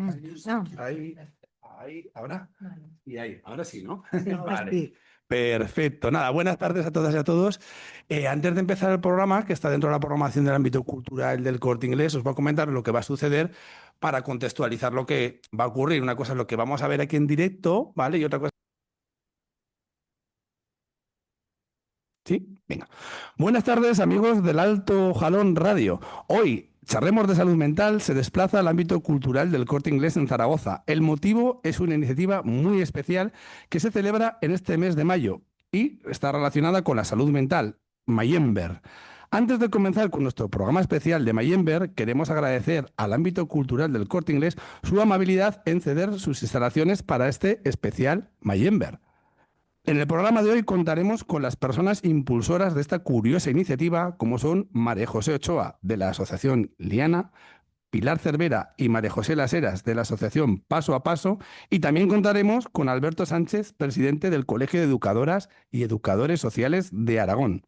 No. Ahora. Vale. Y ahí, ahora sí, ¿no? Sí, Vale. sí. Perfecto. Nada, buenas tardes a todas y a todos. Antes de empezar el programa, que está dentro de la programación del ámbito cultural del Corte Inglés, os voy a comentar lo que va a suceder para contextualizar lo que va a ocurrir. Una cosa es lo que vamos a ver aquí en directo, ¿vale? Y otra cosa. Sí, venga. Buenas tardes, amigos del Alto Jalón Radio. Hoy, Charremos de Salud Mental se desplaza al ámbito cultural del Corte Inglés en Zaragoza. El motivo es una iniciativa muy especial que se celebra en este mes de mayo y está relacionada con la salud mental, Mayember. Antes de comenzar con nuestro programa especial de Mayember, queremos agradecer al ámbito cultural del Corte Inglés su amabilidad en ceder sus instalaciones para este especial Mayember. En el programa de hoy contaremos con las personas impulsoras de esta curiosa iniciativa, como son María José Ochoa, de la Asociación Liana, Pilar Cervera y María José Las Heras, de la Asociación Paso a Paso, y también contaremos con Alberto Sánchez, presidente del Colegio de Educadoras y Educadores Sociales de Aragón.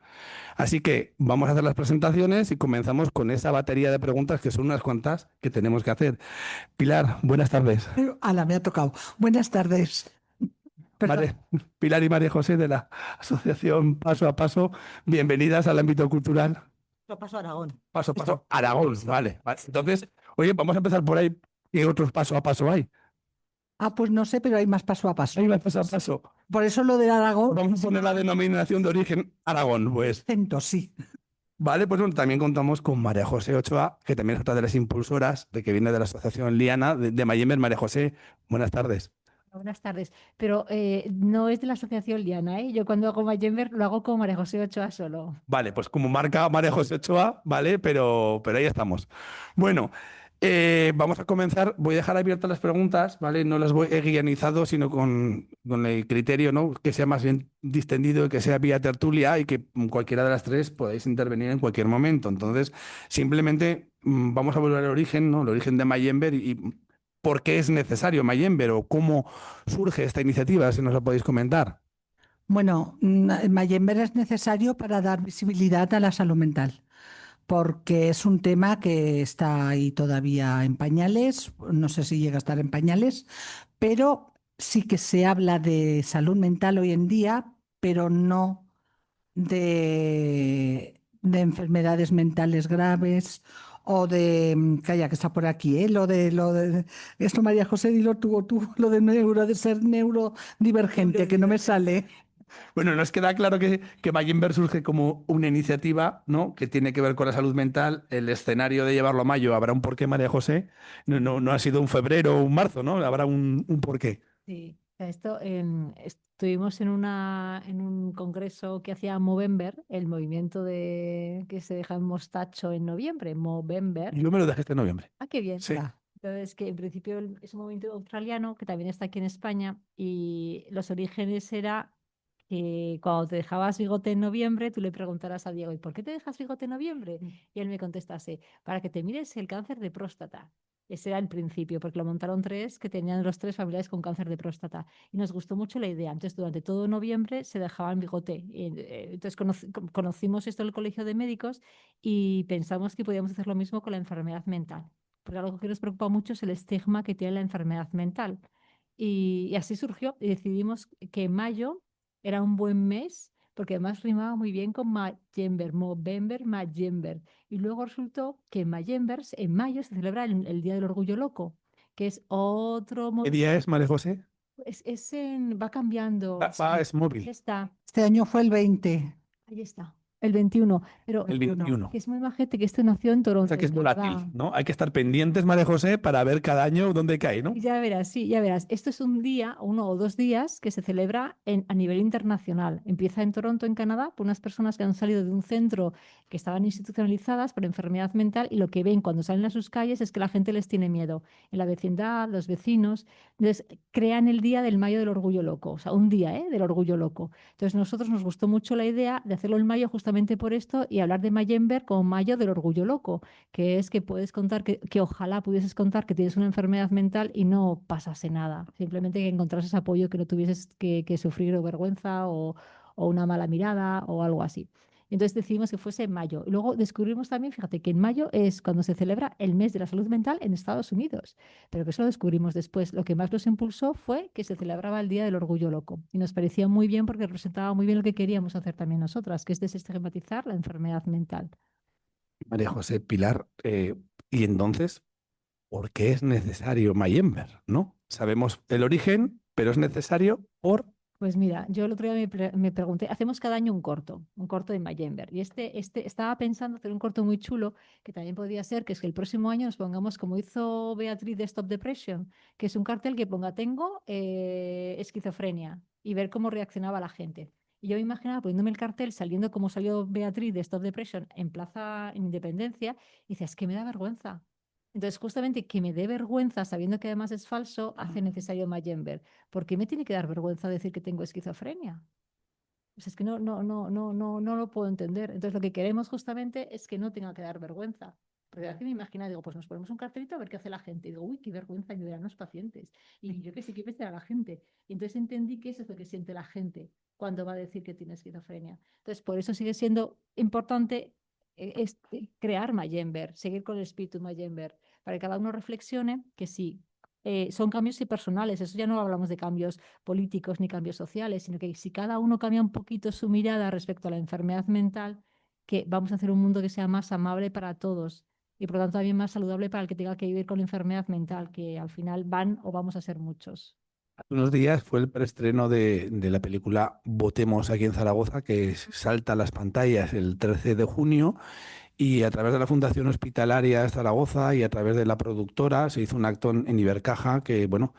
Así que vamos a hacer las presentaciones y comenzamos con esa batería de preguntas, que son unas cuantas que tenemos que hacer. Pilar, buenas tardes. Ala, me ha tocado. Buenas tardes. Perdón. Pilar y María José de la Asociación Paso a Paso, bienvenidas al ámbito cultural. Lo paso a Aragón. Paso a Paso, Aragón, vale. Entonces, oye, vamos a empezar por ahí. ¿Qué otros paso a paso hay? Pues no sé, pero hay más paso a paso. Hay más paso a paso. Por eso lo de Aragón. Vamos a poner la denominación de origen Aragón, pues. Acento, sí. Vale, pues bueno, también contamos con María José Ochoa, que también es otra de las impulsoras, de que viene de la Asociación Liana de Mayember. María José, buenas tardes. Buenas tardes, pero no es de la Asociación Liana, ¿eh? Yo cuando hago Mayember lo hago con María José Ochoa solo. Vale, pues como marca María José Ochoa, ¿vale? Pero ahí estamos. Bueno, vamos a comenzar. Voy a dejar abiertas las preguntas, ¿vale? No las voy guionizado, sino con el criterio, ¿no? Que sea más bien distendido y que sea vía tertulia y que cualquiera de las tres podáis intervenir en cualquier momento. Entonces, simplemente vamos a volver al origen, ¿no? El origen de Mayember y por qué es necesario Mayember o cómo surge esta iniciativa, si nos lo podéis comentar. Bueno, Mayember es necesario para dar visibilidad a la salud mental, porque es un tema que está ahí todavía en pañales, no sé si llega a estar en pañales, pero sí que se habla de salud mental hoy en día, pero no de enfermedades mentales graves o de, calla, que está por aquí, esto María José, dilo tú, lo de ser neurodivergente, que no me sale. Bueno, nos queda claro que Mayimber surge como una iniciativa, ¿no? Que tiene que ver con la salud mental. El escenario de llevarlo a mayo habrá un porqué, María José. No ha sido un febrero o un marzo, ¿no? Habrá un porqué. Sí, estuvimos en un congreso que hacía Movember, el movimiento que se deja en mostacho en noviembre, Movember. Yo me lo dejé este noviembre. Ah, qué bien. Sí. Entonces, que en principio es un movimiento australiano que también está aquí en España y los orígenes era que cuando te dejabas bigote en noviembre, tú le preguntaras a Diego, ¿y por qué te dejas bigote en noviembre? Y él me contestase, para que te mires el cáncer de próstata. Ese era el principio, porque lo montaron tres que tenían los tres familiares con cáncer de próstata. Y nos gustó mucho la idea. Entonces, durante todo noviembre se dejaban bigote. Entonces, conocimos esto en el Colegio de Médicos y pensamos que podíamos hacer lo mismo con la enfermedad mental. Porque algo que nos preocupa mucho es el estigma que tiene la enfermedad mental. Y así surgió. Y decidimos que mayo era un buen mes porque además rimaba muy bien con Mayember, Movember, Mayember. Y luego resultó que en Mayember, en mayo, se celebra el Día del Orgullo Loco, que es otro... ¿Qué día es, María José? Va cambiando. Es móvil. Ahí está, Este año fue el 20. ahí está. El 21. Pero El 21. que es muy majete que este nació en O Toronto, sea que es en volátil, Canadá. ¿no? Hay que estar pendientes, María José, para ver cada año dónde cae, ¿no? Ya verás, sí, ya verás. Esto es un día, 1 o 2 días, que se celebra a nivel internacional. Empieza en Toronto, en Canadá, por unas personas que han salido de un centro que estaban institucionalizadas por enfermedad mental y lo que ven cuando salen a sus calles es que la gente les tiene miedo. En la vecindad, los vecinos. Entonces, crean el Día del Mayo del Orgullo Loco, o sea, un día, del Orgullo Loco. Entonces, nosotros nos gustó mucho la idea de hacerlo en mayo justamente por esto y hablar de Mayember como Mayo del Orgullo Loco, que es que puedes contar, que ojalá pudieses contar que tienes una enfermedad mental y no pasase nada. Simplemente que encontrases apoyo, que no tuvieses que sufrir o vergüenza o una mala mirada o algo así. Entonces decidimos que fuese en mayo. Y luego descubrimos también, fíjate, que en mayo es cuando se celebra el mes de la salud mental en Estados Unidos, pero que eso lo descubrimos después. Lo que más nos impulsó fue que se celebraba el Día del Orgullo Loco y nos parecía muy bien porque representaba muy bien lo que queríamos hacer también nosotras, que es desestigmatizar la enfermedad mental. María José Pilar, y entonces, ¿por qué es necesario Mayember, no? Sabemos el origen, pero es necesario por... Pues mira, yo el otro día me pregunté, hacemos cada año un corto de Mayember, y estaba pensando hacer un corto muy chulo, que también podría ser que es que el próximo año nos pongamos, como hizo Beatriz de Stop Depression, que es un cartel que ponga tengo esquizofrenia y ver cómo reaccionaba la gente. Y yo me imaginaba poniéndome el cartel, saliendo como salió Beatriz de Stop Depression en Plaza Independencia, y dices, es que me da vergüenza. Entonces, justamente que me dé vergüenza, sabiendo que además es falso, hace necesario Mayember. ¿Por qué me tiene que dar vergüenza decir que tengo esquizofrenia? Pues es que no lo puedo entender. Entonces, lo que queremos justamente es que no tenga que dar vergüenza. Porque aquí me imagino, digo, pues nos ponemos un cartelito a ver qué hace la gente. Y digo, uy, qué vergüenza, me dirán los pacientes. Y yo qué sé, qué pensará la gente. Y entonces entendí que eso es lo que siente la gente cuando va a decir que tiene esquizofrenia. Entonces, por eso sigue siendo importante crear Mayember, seguir con el espíritu Mayember, para que cada uno reflexione que sí, son cambios y personales. Eso ya no hablamos de cambios políticos ni cambios sociales, sino que si cada uno cambia un poquito su mirada respecto a la enfermedad mental, que vamos a hacer un mundo que sea más amable para todos y por lo tanto también más saludable para el que tenga que vivir con la enfermedad mental, que al final van o vamos a ser muchos. Hace unos días fue el preestreno de la película Votemos aquí en Zaragoza, que salta a las pantallas el 13 de junio. Y a través de la Fundación Hospitalaria Zaragoza y a través de la productora se hizo un acto en Ibercaja que, bueno,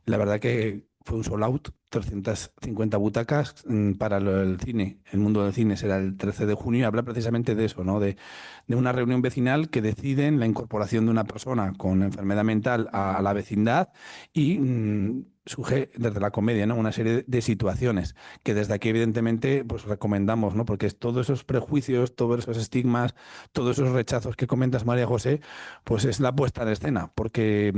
la verdad que fue un sold out, 350 butacas para el cine. El mundo del cine será el 13 de junio y habla precisamente de eso, ¿no? De una reunión vecinal que deciden la incorporación de una persona con enfermedad mental a la vecindad y surge desde la comedia, ¿no? Una serie de situaciones que desde aquí evidentemente pues recomendamos, ¿no? Porque todos esos prejuicios, todos esos estigmas, todos esos rechazos que comentas, María José, pues es la puesta en escena, porque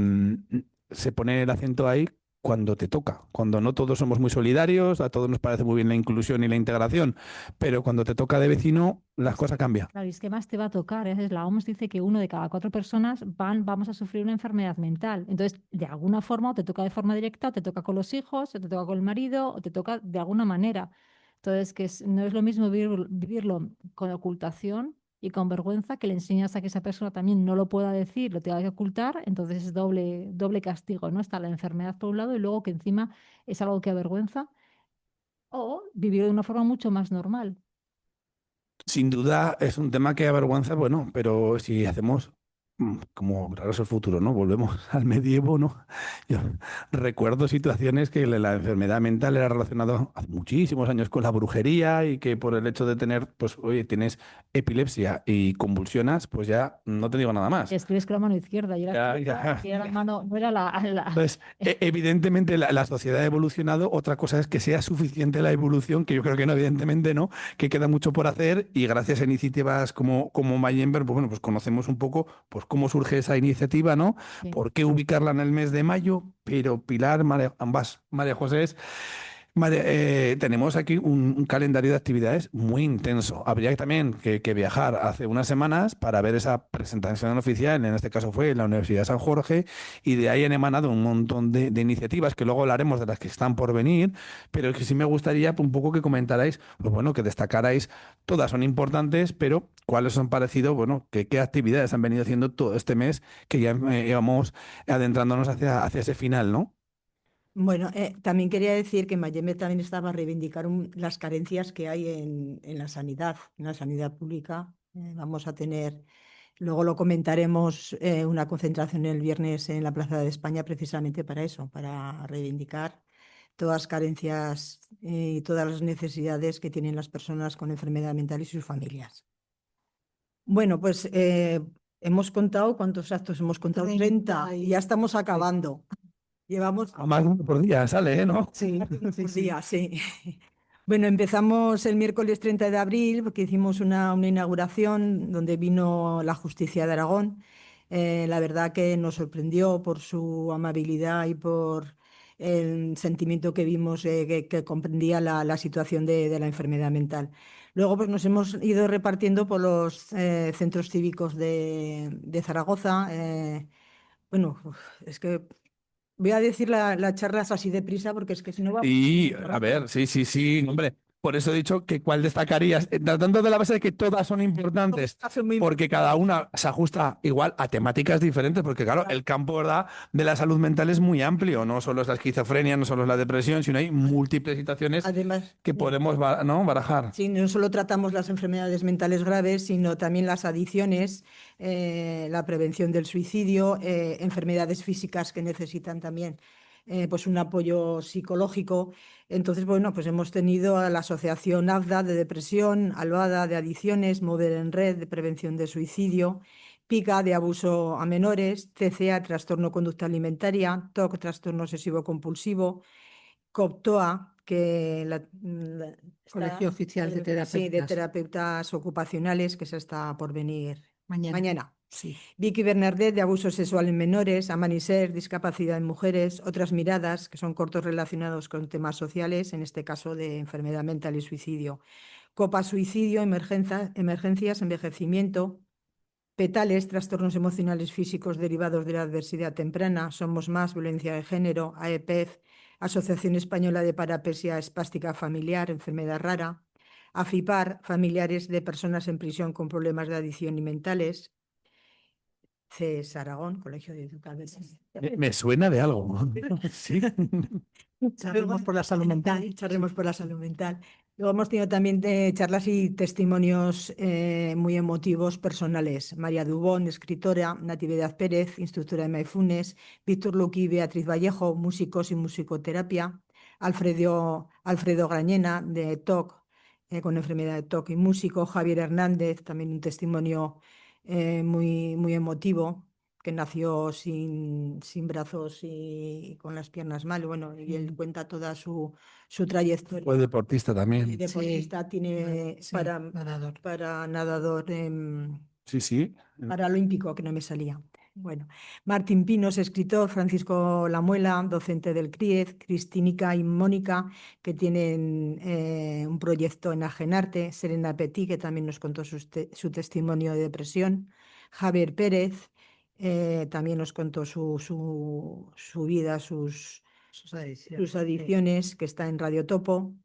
se pone el acento ahí cuando te toca, cuando no todos somos muy solidarios, a todos nos parece muy bien la inclusión y la integración, pero cuando te toca de vecino, las cosas cambian. Claro, y es que más te va a tocar. La OMS dice que uno de cada 4 personas vamos a sufrir una enfermedad mental. Entonces, de alguna forma, o te toca de forma directa, o te toca con los hijos, o te toca con el marido, o te toca de alguna manera. Entonces, no es lo mismo vivirlo con ocultación y con vergüenza, que le enseñas a que esa persona también no lo pueda decir, lo tenga que ocultar. Entonces es doble castigo, ¿no? Está la enfermedad por un lado y luego que encima es algo que avergüenza, o vivir de una forma mucho más normal. Sin duda es un tema que avergüenza, bueno, pero si hacemos como Regreso al Futuro, ¿no? Volvemos al medievo, ¿no? Yo recuerdo situaciones que la enfermedad mental era relacionada hace muchísimos años con la brujería y que por el hecho de tener, pues, oye, tienes epilepsia y convulsionas, pues ya no te digo nada más. Escribes con la mano izquierda y era Ya, zurda, ya. y era la mano, no era la. Entonces, evidentemente la sociedad ha evolucionado. Otra cosa es que sea suficiente la evolución, que yo creo que no, evidentemente no, que queda mucho por hacer y gracias a iniciativas como Mayember, pues bueno, pues conocemos un poco pues cómo surge esa iniciativa, ¿no? Sí. ¿Por qué ubicarla en el mes de mayo? Pero Pilar, ambas, María José, tenemos aquí un calendario de actividades muy intenso. Habría también que viajar hace unas semanas para ver esa presentación oficial, en este caso fue en la Universidad de San Jorge, y de ahí han emanado un montón de iniciativas que luego hablaremos de las que están por venir, pero que sí me gustaría un poco que comentarais, pues bueno, que destacarais, todas son importantes, pero cuáles son parecidos, bueno, qué actividades han venido haciendo todo este mes, que ya íbamos adentrándonos hacia ese final, ¿no? Bueno, también quería decir que Mayembe también estaba a reivindicar las carencias que hay en la sanidad pública. Vamos a tener, luego lo comentaremos, una concentración el viernes en la Plaza de España precisamente para eso, para reivindicar todas las carencias y todas las necesidades que tienen las personas con enfermedad mental y sus familias. Bueno, pues hemos contado, ¿cuántos actos hemos contado? 30 y ya estamos acabando. Llevamos A más por día sale, ¿no? sí, por día, sí. Bueno, empezamos el miércoles 30 de abril porque hicimos una inauguración donde vino la Justicia de Aragón. La verdad que nos sorprendió por su amabilidad y por el sentimiento que vimos que comprendía la situación de la enfermedad mental. Luego pues nos hemos ido repartiendo por los centros cívicos de Zaragoza. Bueno, es que voy a decir las charlas así deprisa porque es que si no va Y, mucho a rato. ver, sí, hombre. Por eso he dicho que cuál destacarías, tratando de la base de que todas son importantes, Son muy porque cada una se ajusta igual a temáticas diferentes, porque claro, el campo, ¿verdad?, de la salud mental es muy amplio, no solo es la esquizofrenia, no solo es la depresión, sino hay múltiples situaciones Además, que podemos, ¿no?, barajar. sí, no solo tratamos las enfermedades mentales graves, sino también las adicciones, la prevención del suicidio, enfermedades físicas que necesitan también pues un apoyo psicológico. Entonces, bueno, pues hemos tenido a la Asociación AFDA de Depresión, Albada de Adicciones, Mover en Red de Prevención de Suicidio, PICA de Abuso a Menores, TCA, Trastorno Conducta Alimentaria, TOC, Trastorno Obsesivo Compulsivo, COPTOA, que Colegio Oficial de sí, de Terapeutas. terapeutas ocupacionales, que se está por venir mañana. Sí. Vicky Bernardet, de abuso sexual en menores, Amaniser, discapacidad en mujeres, otras miradas, que son cortos relacionados con temas sociales, en este caso de enfermedad mental y suicidio. Copa Suicidio, emergencias, envejecimiento, Petales, trastornos emocionales físicos derivados de la adversidad temprana, Somos Más, violencia de género, AEPEF, Asociación Española de Parapesia Espástica Familiar, enfermedad rara, AFIPAR, familiares de personas en prisión con problemas de adicción y mentales, CES Aragón, Colegio de Educadores. Me suena de algo. Sí. Charlemos por la salud mental. Charlemos por la salud mental. Luego hemos tenido también charlas y testimonios muy emotivos personales. María Dubón, escritora, Natividad Pérez, instructora de Mindfulness, Víctor Luqui, Beatriz Vallejo, músicos y musicoterapia, Alfredo Grañena, de TOC, con enfermedad de TOC y músico, Javier Hernández, también un testimonio muy emotivo, que nació sin brazos y con las piernas mal. Bueno, y él cuenta toda su trayectoria. Fue deportista Y también. deportista, tiene Sí, nadador. para nadador Sí. paralímpico, que no me salía. Bueno, Martín Pinos, escritor, Francisco Lamuela, docente del CRIED, Cristínica y Mónica, que tienen un proyecto en Agenarte, Serena Petit, que también nos contó su testimonio de depresión, Javier Pérez, también nos contó su vida, sus adicciones, que está en Radio Topo,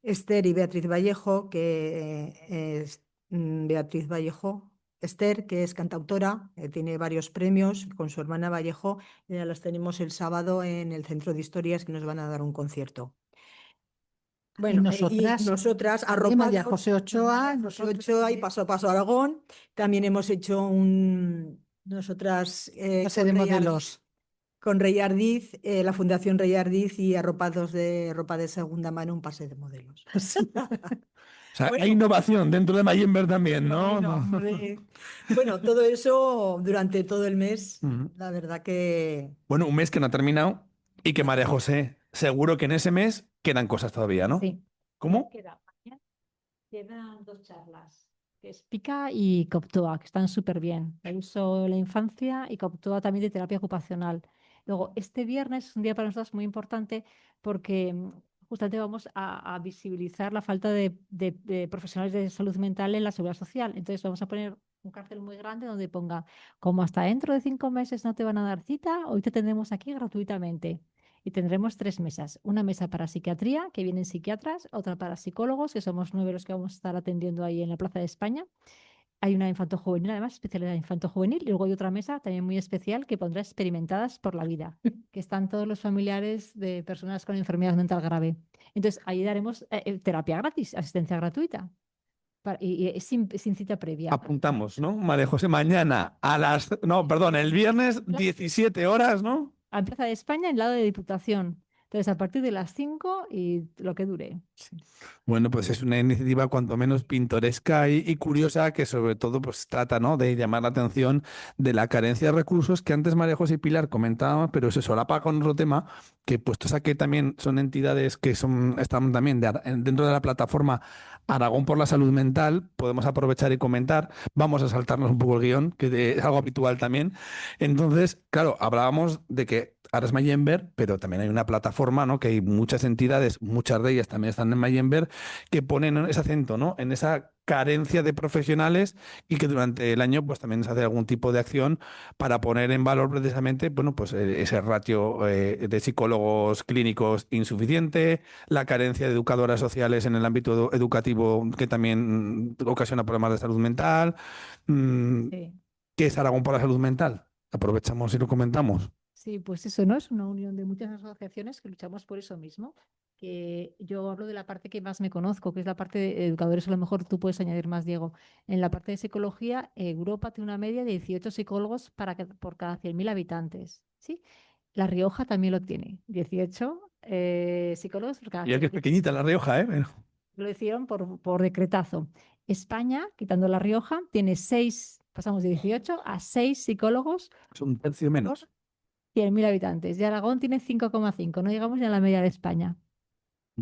Esther y Beatriz Vallejo, que es Beatriz Vallejo. Esther, que es cantautora, tiene varios premios con su hermana Vallejo. Ya las tenemos el sábado en el Centro de Historias, que nos van a dar un concierto. Bueno, y nosotras María arropados, José Ochoa, José Ochoa y Paso a Paso Aragón. También hemos hecho nosotras clase de modelos. con Rey Ardiz, la Fundación Rey Ardiz y arropados de ropa de segunda mano, un pase de modelos. O sea, Bueno. hay innovación dentro de Mayember también, ¿no? Bueno, todo eso durante todo el mes, Ujú. la verdad que... Bueno, un mes que no ha terminado y que María José, seguro que en ese mes quedan cosas todavía, ¿no? Sí. ¿Cómo? Quedan 2 charlas, que es PICA y COPTOA, que están súper bien. El uso de la infancia y COPTOA también de terapia ocupacional. Luego, este viernes es un día para nosotros muy importante porque justamente vamos a visibilizar la falta de profesionales de salud mental en la seguridad social. Entonces, vamos a poner un cartel muy grande donde ponga, como hasta dentro de 5 meses no te van a dar cita, hoy te tendremos aquí gratuitamente. Y tendremos 3 mesas. Una mesa para psiquiatría, que vienen psiquiatras, otra para psicólogos, que somos 9 los que vamos a estar atendiendo ahí en la Plaza de España. Hay una infantojuvenil, además, especialidad infantojuvenil, y luego hay otra mesa también muy especial que pondrá experimentadas por la vida, que están todos los familiares de personas con enfermedad mental grave. Entonces, ahí daremos terapia gratis, asistencia gratuita, y sin cita previa. Apuntamos, ¿no? María José, mañana a las... No, perdón, el viernes 17 horas, ¿no? A Plaza de España, en lado de Diputación. Entonces, a partir de las 5 y lo que dure. Bueno, pues es una iniciativa cuanto menos pintoresca y curiosa que sobre todo pues trata, ¿no?, de llamar la atención de la carencia de recursos que antes María José y Pilar comentaban, pero se solapa con otro tema que puestos a que también son entidades que están también dentro de la plataforma Aragón por la Salud Mental, podemos aprovechar y comentar. Vamos a saltarnos un poco el guión, que es algo habitual también. Entonces, claro, hablábamos de que ahora es Mayember, pero también hay una plataforma, ¿no? Que hay muchas entidades, muchas de ellas también están en Mayember, que ponen ese acento, ¿no? En esa carencia de profesionales y que durante el año pues también se hace algún tipo de acción para poner en valor precisamente, bueno, pues ese ratio de psicólogos clínicos insuficiente, la carencia de educadoras sociales en el ámbito educativo que también ocasiona problemas de salud mental. Mm, Sí. ¿Qué es Aragón por la Salud Mental? Aprovechamos y lo comentamos. Sí, pues eso, ¿no? Es una unión de muchas asociaciones que luchamos por eso mismo. Que yo hablo de la parte que más me conozco, que es la parte de educadores, a lo mejor tú puedes añadir más, Diego. En la parte de psicología, Europa tiene una media de 18 psicólogos por cada 100.000 habitantes, ¿sí? La Rioja también lo tiene, 18 psicólogos por cada Y es que es 100.000. pequeñita La Rioja, ¿eh? Lo hicieron por decretazo. España, quitando La Rioja, tiene 6, pasamos de 18 a 6 psicólogos Es un tercio menos. 100.000 habitantes. Y Aragón tiene 5,5. No llegamos ni a la media de España.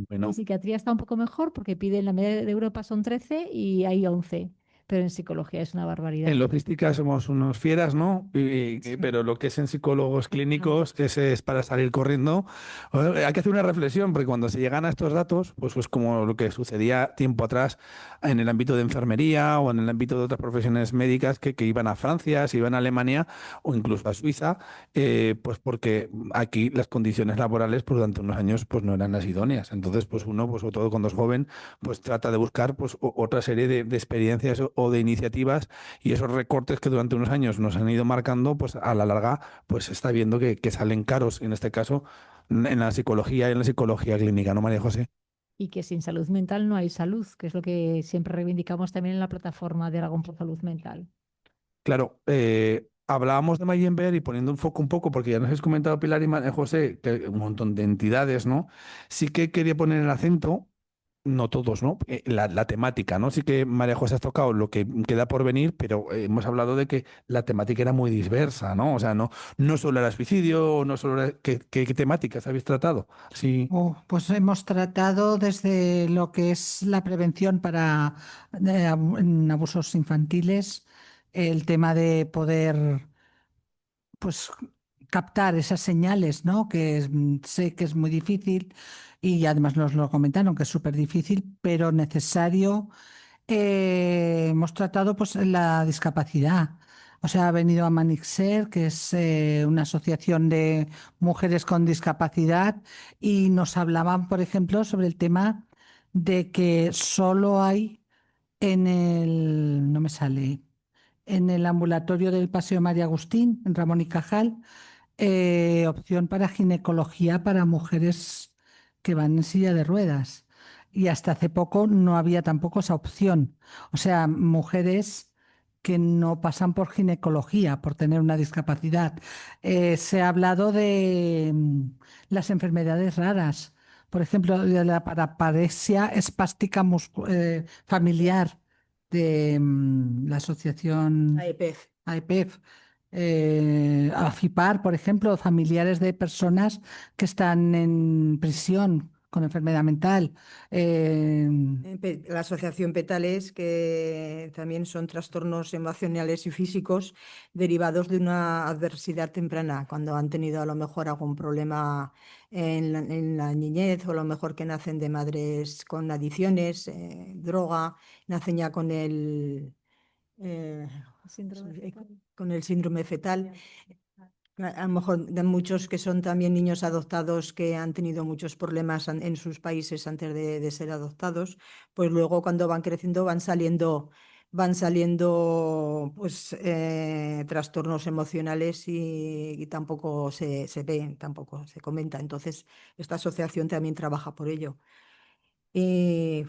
Bueno, En psiquiatría está un poco mejor porque piden la media de Europa son 13 y hay 11. Pero en psicología es una barbaridad. en logística somos unos fieras, ¿no? Sí. Pero lo que es en psicólogos clínicos, ese es para salir corriendo. Hay que hacer una reflexión, porque cuando se llegan a estos datos, pues es como lo que sucedía tiempo atrás en el ámbito de enfermería o en el ámbito de otras profesiones médicas que iban a Francia, se iban a Alemania o incluso a Suiza, pues porque aquí las condiciones laborales pues durante unos años pues no eran las idóneas. Entonces, pues uno, pues sobre todo cuando es joven, pues trata de buscar pues otra serie de experiencias o de iniciativas, y esos recortes que durante unos años nos han ido marcando, pues a la larga pues se está viendo que salen caros, en este caso en la psicología y en la psicología clínica, ¿no, María José? Y que sin salud mental no hay salud, que es lo que siempre reivindicamos también en la plataforma de Aragón por Salud Mental. Claro, hablábamos de Mayember y poniendo un foco un poco, porque ya nos habéis comentado Pilar y María José, que hay un montón de entidades, ¿no? Sí que quería poner el acento. No todos, ¿no? La temática, ¿no? Sí que María José has tocado lo que queda por venir, pero hemos hablado de que la temática era muy diversa, ¿no? O sea, no solo era suicidio, no solo era... ¿Qué temáticas habéis tratado? Sí. Pues hemos tratado desde lo que es la prevención en abusos infantiles, el tema de poder pues captar esas señales, ¿no? Sé que es muy difícil y además nos lo comentaron que es súper difícil, pero necesario. Hemos tratado pues la discapacidad. O sea, ha venido a Manixer, que es una asociación de mujeres con discapacidad, y nos hablaban, por ejemplo, sobre el tema de que solo hay no me sale, en el ambulatorio del Paseo María Agustín, en Ramón y Cajal, opción para ginecología para mujeres que van en silla de ruedas. Y hasta hace poco no había tampoco esa opción. O sea, mujeres que no pasan por ginecología, por tener una discapacidad. Se ha hablado de las enfermedades raras. Por ejemplo, de la paraparesia espástica familiar de la asociación AEPEF. AEPEF, AFIPAR, por ejemplo, familiares de personas que están en prisión con enfermedad mental. La asociación Petales, que también son trastornos emocionales y físicos derivados de una adversidad temprana, cuando han tenido a lo mejor algún problema en la niñez, o a lo mejor que nacen de madres con adicciones, droga, nacen ya eh, Síndrome fetal. con el síndrome fetal. A lo mejor de muchos que son también niños adoptados que han tenido muchos problemas en sus países antes de ser adoptados, pues luego cuando van creciendo van saliendo pues trastornos emocionales y tampoco se ven, tampoco se comenta. Entonces, esta asociación también trabaja por ello. Y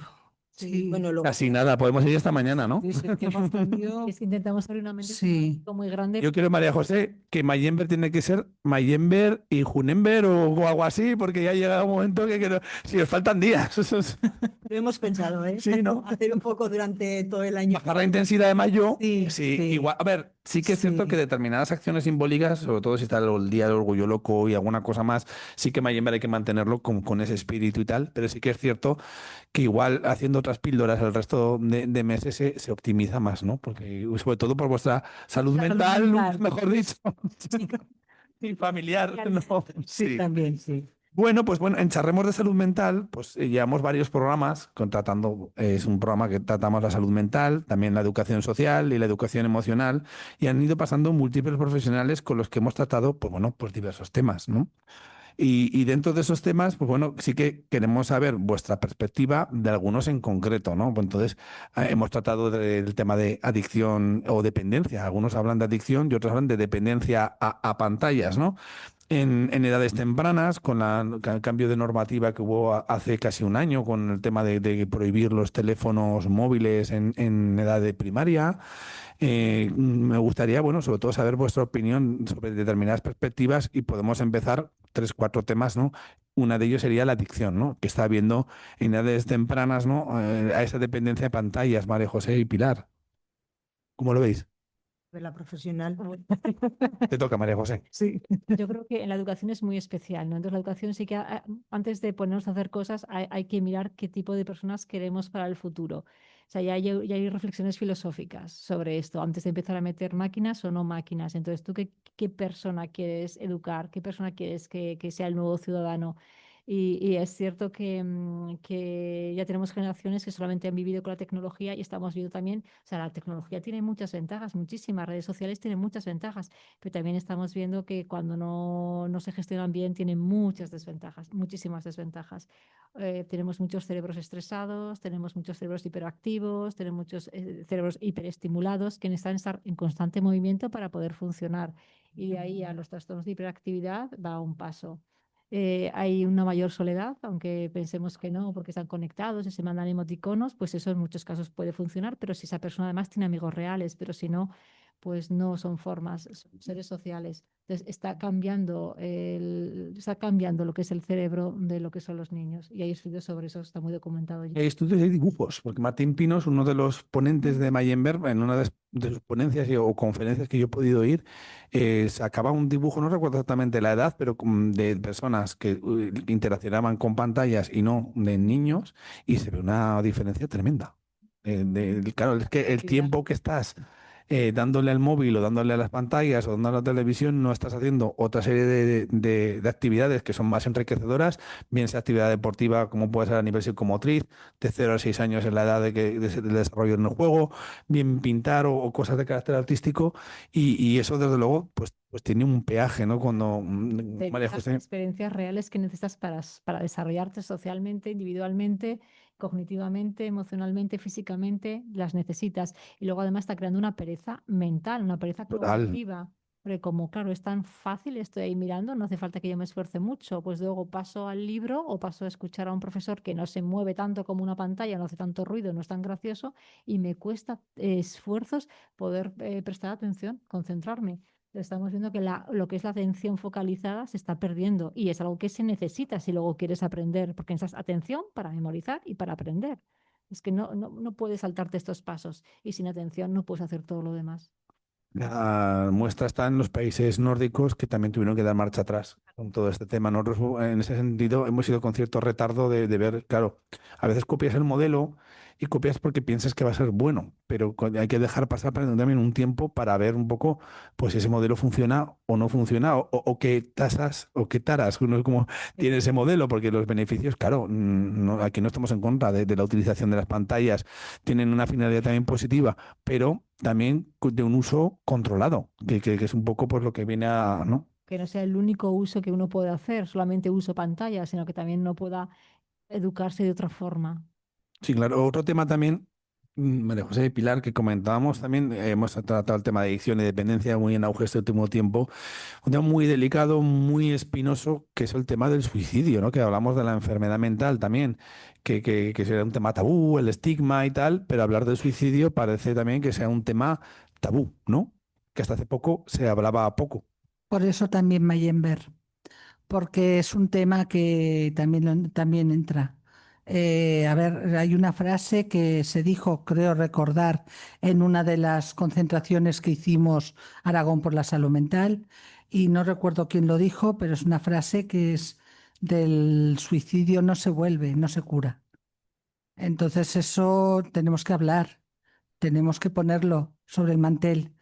Sí. bueno, luego Casi nada, podemos ir esta mañana, ¿no? Es que hemos tenido. Es que intentamos abrir una mente Sí. muy grande. Yo quiero, María José, que Mayember tiene que ser Mayember y Junember o algo así, porque ya ha llegado un momento que si os faltan días. Lo hemos pensado, ¿eh? Sí, ¿no? Hacer un poco durante todo el año. Bajar la intensidad de mayo, Sí, sí, sí, igual. A ver, sí que es cierto que sí. determinadas acciones simbólicas, sobre todo si está el Día del Orgullo Loco y alguna cosa más, sí que Mayember hay que mantenerlo con ese espíritu y tal, pero sí que es cierto que igual haciendo otras píldoras el resto de meses se optimiza más, ¿no? Porque sobre todo por vuestra salud La salud mental, mental. mejor dicho, Sí, y familiar, claro. ¿no? Sí, Sí. también, sí. Bueno, pues bueno, en Charremos de Salud Mental, pues llevamos varios programas contratando, es un programa que tratamos la salud mental, también la educación social y la educación emocional, y han ido pasando múltiples profesionales con los que hemos tratado, pues bueno, pues diversos temas, ¿no? Y dentro de esos temas, pues bueno, sí que queremos saber vuestra perspectiva de algunos en concreto, ¿no? Pues entonces, hemos tratado del tema de adicción o dependencia. Algunos hablan de adicción y otros hablan de dependencia a pantallas, ¿no? En edades tempranas, con el cambio de normativa que hubo hace casi un año, con el tema de prohibir los teléfonos móviles en edad de primaria. Me gustaría, bueno, sobre todo saber vuestra opinión sobre determinadas perspectivas y podemos empezar tres, cuatro temas, ¿no? Una de ellos sería la adicción, ¿no? Que está habiendo en edades tempranas, ¿no? A esa dependencia de pantallas, María José y Pilar. ¿Cómo lo veis? De la profesional. Te toca, María José. Sí. Yo creo que en la educación es muy especial, ¿no? Entonces la educación sí que antes de ponernos a hacer cosas hay que mirar qué tipo de personas queremos para el futuro. O sea, ya hay reflexiones filosóficas sobre esto, antes de empezar a meter máquinas o no máquinas. Entonces, ¿tú qué persona quieres educar? ¿Qué persona quieres que sea el nuevo ciudadano? Y es cierto que ya tenemos generaciones que solamente han vivido con la tecnología y estamos viendo también, o sea, la tecnología tiene muchas ventajas, muchísimas redes sociales tienen muchas ventajas, pero también estamos viendo que cuando no se gestionan bien tienen muchas desventajas, muchísimas desventajas. Tenemos muchos cerebros estresados, tenemos muchos cerebros hiperactivos, tenemos muchos cerebros hiperestimulados que necesitan estar en constante movimiento para poder funcionar. Y de ahí a los trastornos de hiperactividad va un paso. Hay una mayor soledad, aunque pensemos que no, porque están conectados y se mandan emoticonos, pues eso en muchos casos puede funcionar, pero si esa persona además tiene amigos reales, pero si no, pues no son formas, son seres sociales. Entonces está cambiando lo que es el cerebro de lo que son los niños. Y hay estudios sobre eso, está muy documentado ya. Hay estudios y dibujos, porque Martín Pinos, uno de los ponentes de Mayember, en una de sus ponencias o conferencias que yo he podido ir, sacaba un dibujo, no recuerdo exactamente la edad, pero de personas que interaccionaban con pantallas y no de niños, y se ve una diferencia tremenda. Claro, es que el Actividad. tiempo que estás dándole al móvil o dándole a las pantallas o dándole a la televisión, no estás haciendo otra serie de actividades que son más enriquecedoras, bien sea actividad deportiva como puede ser a nivel psicomotriz, de 0 a 6 años en la edad del desarrollo en el juego, bien pintar o cosas de carácter artístico, y eso desde luego pues tiene un peaje, ¿no? Cuando María Las José. experiencias reales que necesitas para desarrollarte socialmente, individualmente, cognitivamente, emocionalmente, físicamente, las necesitas. Y luego además está creando una pereza mental, una pereza Total. cognitiva. Porque como, claro, es tan fácil, estoy ahí mirando, no hace falta que yo me esfuerce mucho, pues luego paso al libro o paso a escuchar a un profesor que no se mueve tanto como una pantalla, no hace tanto ruido, no es tan gracioso y me cuesta esfuerzos poder prestar atención, concentrarme. Estamos viendo que lo que es la atención focalizada se está perdiendo y es algo que se necesita si luego quieres aprender, porque necesitas atención para memorizar y para aprender. Es que no puedes saltarte estos pasos y sin atención no puedes hacer todo lo demás. La muestra está en los países nórdicos que también tuvieron que dar marcha atrás con todo este tema. Nosotros, en ese sentido, hemos ido con cierto retardo de ver, claro, a veces copias el modelo y copias porque piensas que va a ser bueno, pero hay que dejar pasar también un tiempo para ver un poco pues si ese modelo funciona o no funciona o qué tasas o qué taras uno como tiene ese modelo, porque los beneficios, claro, aquí no estamos en contra de la utilización de las pantallas, tienen una finalidad también positiva, pero también de un uso controlado, que es un poco pues lo que viene a, ¿no? Que no sea el único uso que uno puede hacer, solamente uso pantalla, sino que también no pueda educarse de otra forma. Sí, claro. Otro tema también, María José y Pilar, que comentábamos también, hemos tratado el tema de adicción y dependencia muy en auge este último tiempo, un tema muy delicado, muy espinoso, que es el tema del suicidio, ¿no? Que hablamos de la enfermedad mental también, que será un tema tabú, el estigma y tal, pero hablar del suicidio parece también que sea un tema tabú, ¿no? Que hasta hace poco se hablaba poco. Por eso también Mayember, porque es un tema que también entra A ver, hay una frase que se dijo, creo recordar, en una de las concentraciones que hicimos Aragón por la Salud Mental, y no recuerdo quién lo dijo, pero es una frase que es del suicidio no se vuelve, no se cura. Entonces eso tenemos que hablar, tenemos que ponerlo sobre el mantel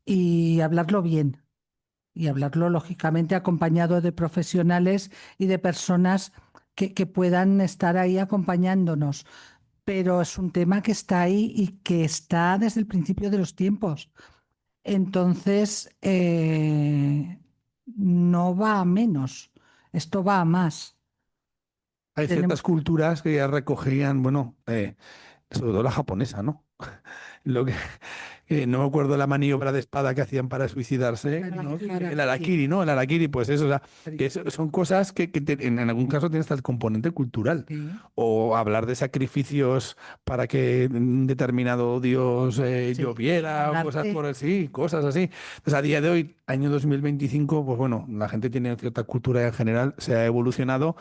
y hablarlo bien. Y hablarlo, lógicamente, acompañado de profesionales y de personas que puedan estar ahí acompañándonos. Pero es un tema que está ahí y que está desde el principio de los tiempos. Entonces, no va a menos, esto va a más. Hay ciertas Tenemos, culturas que ya recogían, bueno, sobre todo la japonesa, ¿no? Lo que, no me acuerdo la maniobra de espada que hacían para suicidarse, ¿no? El harakiri, ¿no? El harakiri, pues eso, o sea, son cosas que en algún caso tienen hasta el componente cultural. sí, O hablar de sacrificios para que un determinado dios sí, lloviera, o cosas hablarte. por así, cosas así. Entonces, a día de hoy, año 2025, pues bueno, la gente tiene cierta cultura en general, se ha evolucionado,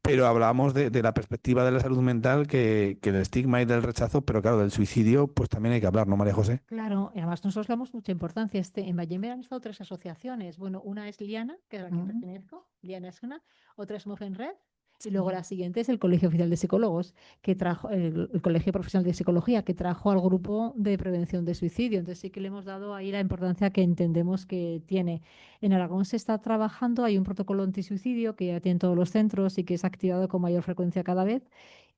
pero hablábamos de la perspectiva de la salud mental, que del estigma y del rechazo, pero claro, del suicidio, pues también hay que hablar, ¿no, María José? Claro, y además nosotros le damos mucha importancia. En Vallemer han estado tres asociaciones. Bueno, una es Liana, que es a la que Mm, pertenezco, Liana es una, otra es Mujer en Red, y sí. luego la siguiente es el Colegio Oficial de Psicólogos, que trajo, el Colegio Profesional de Psicología, que trajo al grupo de prevención de suicidio. Entonces sí que le hemos dado ahí la importancia que entendemos que tiene. En Aragón se está trabajando, hay un protocolo antisuicidio que ya tienen todos los centros y que es activado con mayor frecuencia cada vez.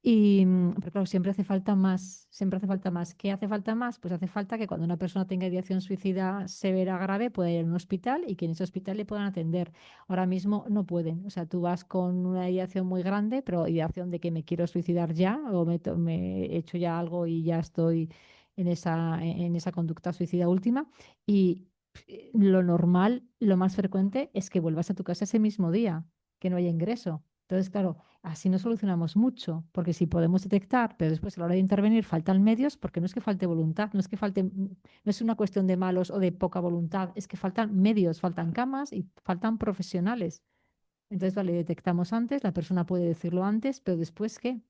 Pero claro, siempre hace falta más, siempre hace falta más. ¿Qué hace falta más? Pues hace falta que cuando una persona tenga ideación suicida severa grave pueda ir a un hospital y que en ese hospital le puedan atender. Ahora mismo no pueden. O sea, tú vas con una ideación muy grande, pero ideación de que me quiero suicidar ya o me he hecho ya algo y ya estoy en esa conducta suicida última. Y lo normal, lo más frecuente es que vuelvas a tu casa ese mismo día, que no haya ingreso. Entonces, claro, así no solucionamos mucho, porque si podemos detectar, pero después a la hora de intervenir faltan medios, porque no es que falte voluntad, no es que falte, no es una cuestión de malos o de poca voluntad, es que faltan medios, faltan camas y faltan profesionales. Entonces, vale, detectamos antes, la persona puede decirlo antes, pero después, ¿qué?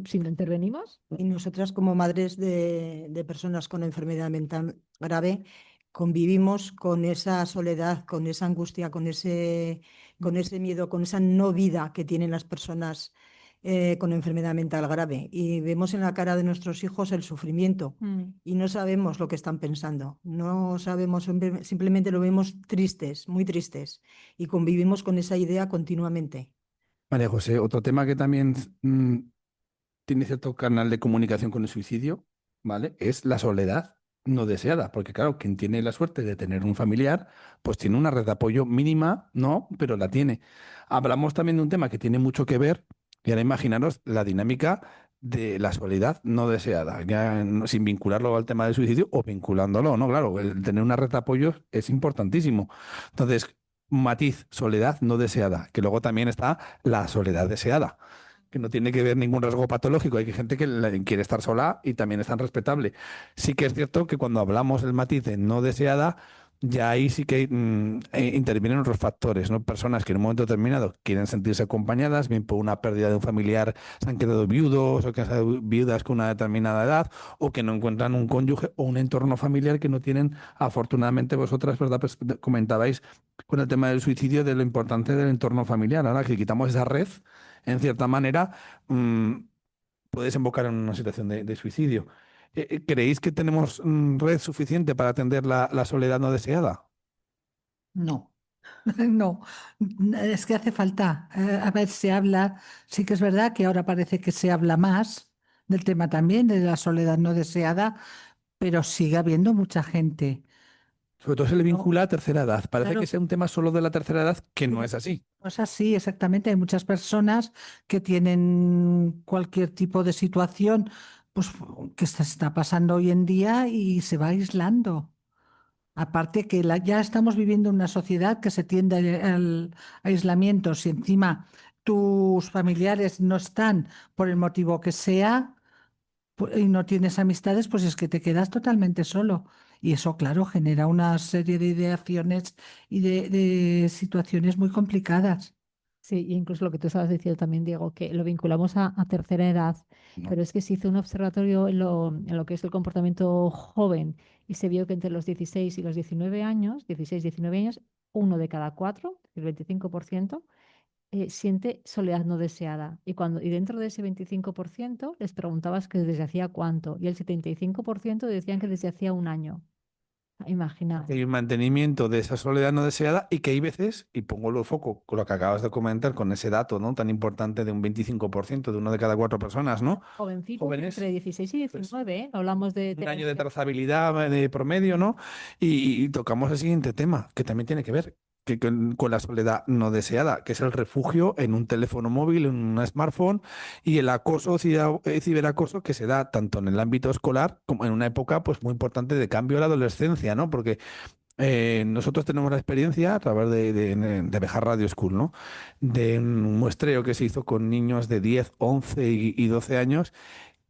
Si no intervenimos, Y nosotras como madres de personas con enfermedad mental grave convivimos con esa soledad, con esa angustia, con ese miedo, con esa no vida que tienen las personas con enfermedad mental grave. Y vemos en la cara de nuestros hijos el sufrimiento y no sabemos lo que están pensando. No sabemos, simplemente lo vemos tristes, muy tristes. Y convivimos con esa idea continuamente. María José, otro tema que también tiene cierto canal de comunicación con el suicidio, ¿vale? Es la soledad no deseada, porque claro, quien tiene la suerte de tener un familiar, pues tiene una red de apoyo mínima, ¿no? Pero la tiene. Hablamos también de un tema que tiene mucho que ver, y ahora imaginaros la dinámica de la soledad no deseada, ya sin vincularlo al tema del suicidio o vinculándolo, ¿no? Claro, el tener una red de apoyo es importantísimo. Entonces, matiz, soledad no deseada, que luego también está la soledad deseada, que no tiene que ver ningún rasgo patológico. Hay gente que quiere estar sola y también es tan respetable. Sí que es cierto que cuando hablamos el matiz de no deseada, ya ahí sí que intervienen otros factores, ¿no? Personas que en un momento determinado quieren sentirse acompañadas, bien por una pérdida de un familiar, se han quedado viudos o que han quedado viudas con una determinada edad, o que no encuentran un cónyuge o un entorno familiar que no tienen. Afortunadamente vosotras, ¿verdad? Pues comentabais con el tema del suicidio de lo importante del entorno familiar. Ahora que quitamos esa red, en cierta manera, mm, puede desembocar en una situación de suicidio. ¿Creéis que tenemos red suficiente para atender la soledad no deseada? No, no, es que hace falta. A ver, se habla, sí que es verdad que ahora parece que se habla más del tema también, de la soledad no deseada, pero sigue habiendo mucha gente. Sobre todo se le No, vincula a tercera edad. Parece que claro, sea un tema solo de la tercera edad, que no es así. no es así, exactamente. Hay muchas personas que tienen cualquier tipo de situación, pues que se está pasando hoy en día y se va aislando. Aparte que ya estamos viviendo en una sociedad que se tiende al aislamiento. Si encima tus familiares no están por el motivo que sea y no tienes amistades, pues es que te quedas totalmente solo. Y eso, claro, genera una serie de ideaciones y de situaciones muy complicadas. Sí, y incluso lo que tú estabas diciendo también, Diego, que lo vinculamos a tercera edad, ¿no? pero es que se hizo un observatorio en lo que es el comportamiento joven y se vio que entre los 16 y los 19 años, 16-19 años, uno de cada cuatro, el 25%, siente soledad no deseada. Y dentro de ese 25% les preguntabas que desde hacía cuánto, y el 75% decían que desde hacía un año. Imagina. Que hay un mantenimiento de esa soledad no deseada y que hay veces, y pongo el foco con lo que acabas de comentar, con ese dato, ¿no? Tan importante de un 25% de uno de cada cuatro personas, ¿no? Jovencitos Jóvenes, entre 16 y pues 19, ¿eh? No hablamos de un año tener de trazabilidad de promedio, ¿no? Y tocamos el siguiente tema, que también tiene que ver con la soledad no deseada, que es el refugio en un teléfono móvil, en un smartphone, y el acoso, ciberacoso, que se da tanto en el ámbito escolar como en una época pues muy importante de cambio a la adolescencia, ¿no? Porque nosotros tenemos la experiencia a través de Bejar Radio School, ¿no? De un muestreo que se hizo con niños de 10, 11 y 12 años,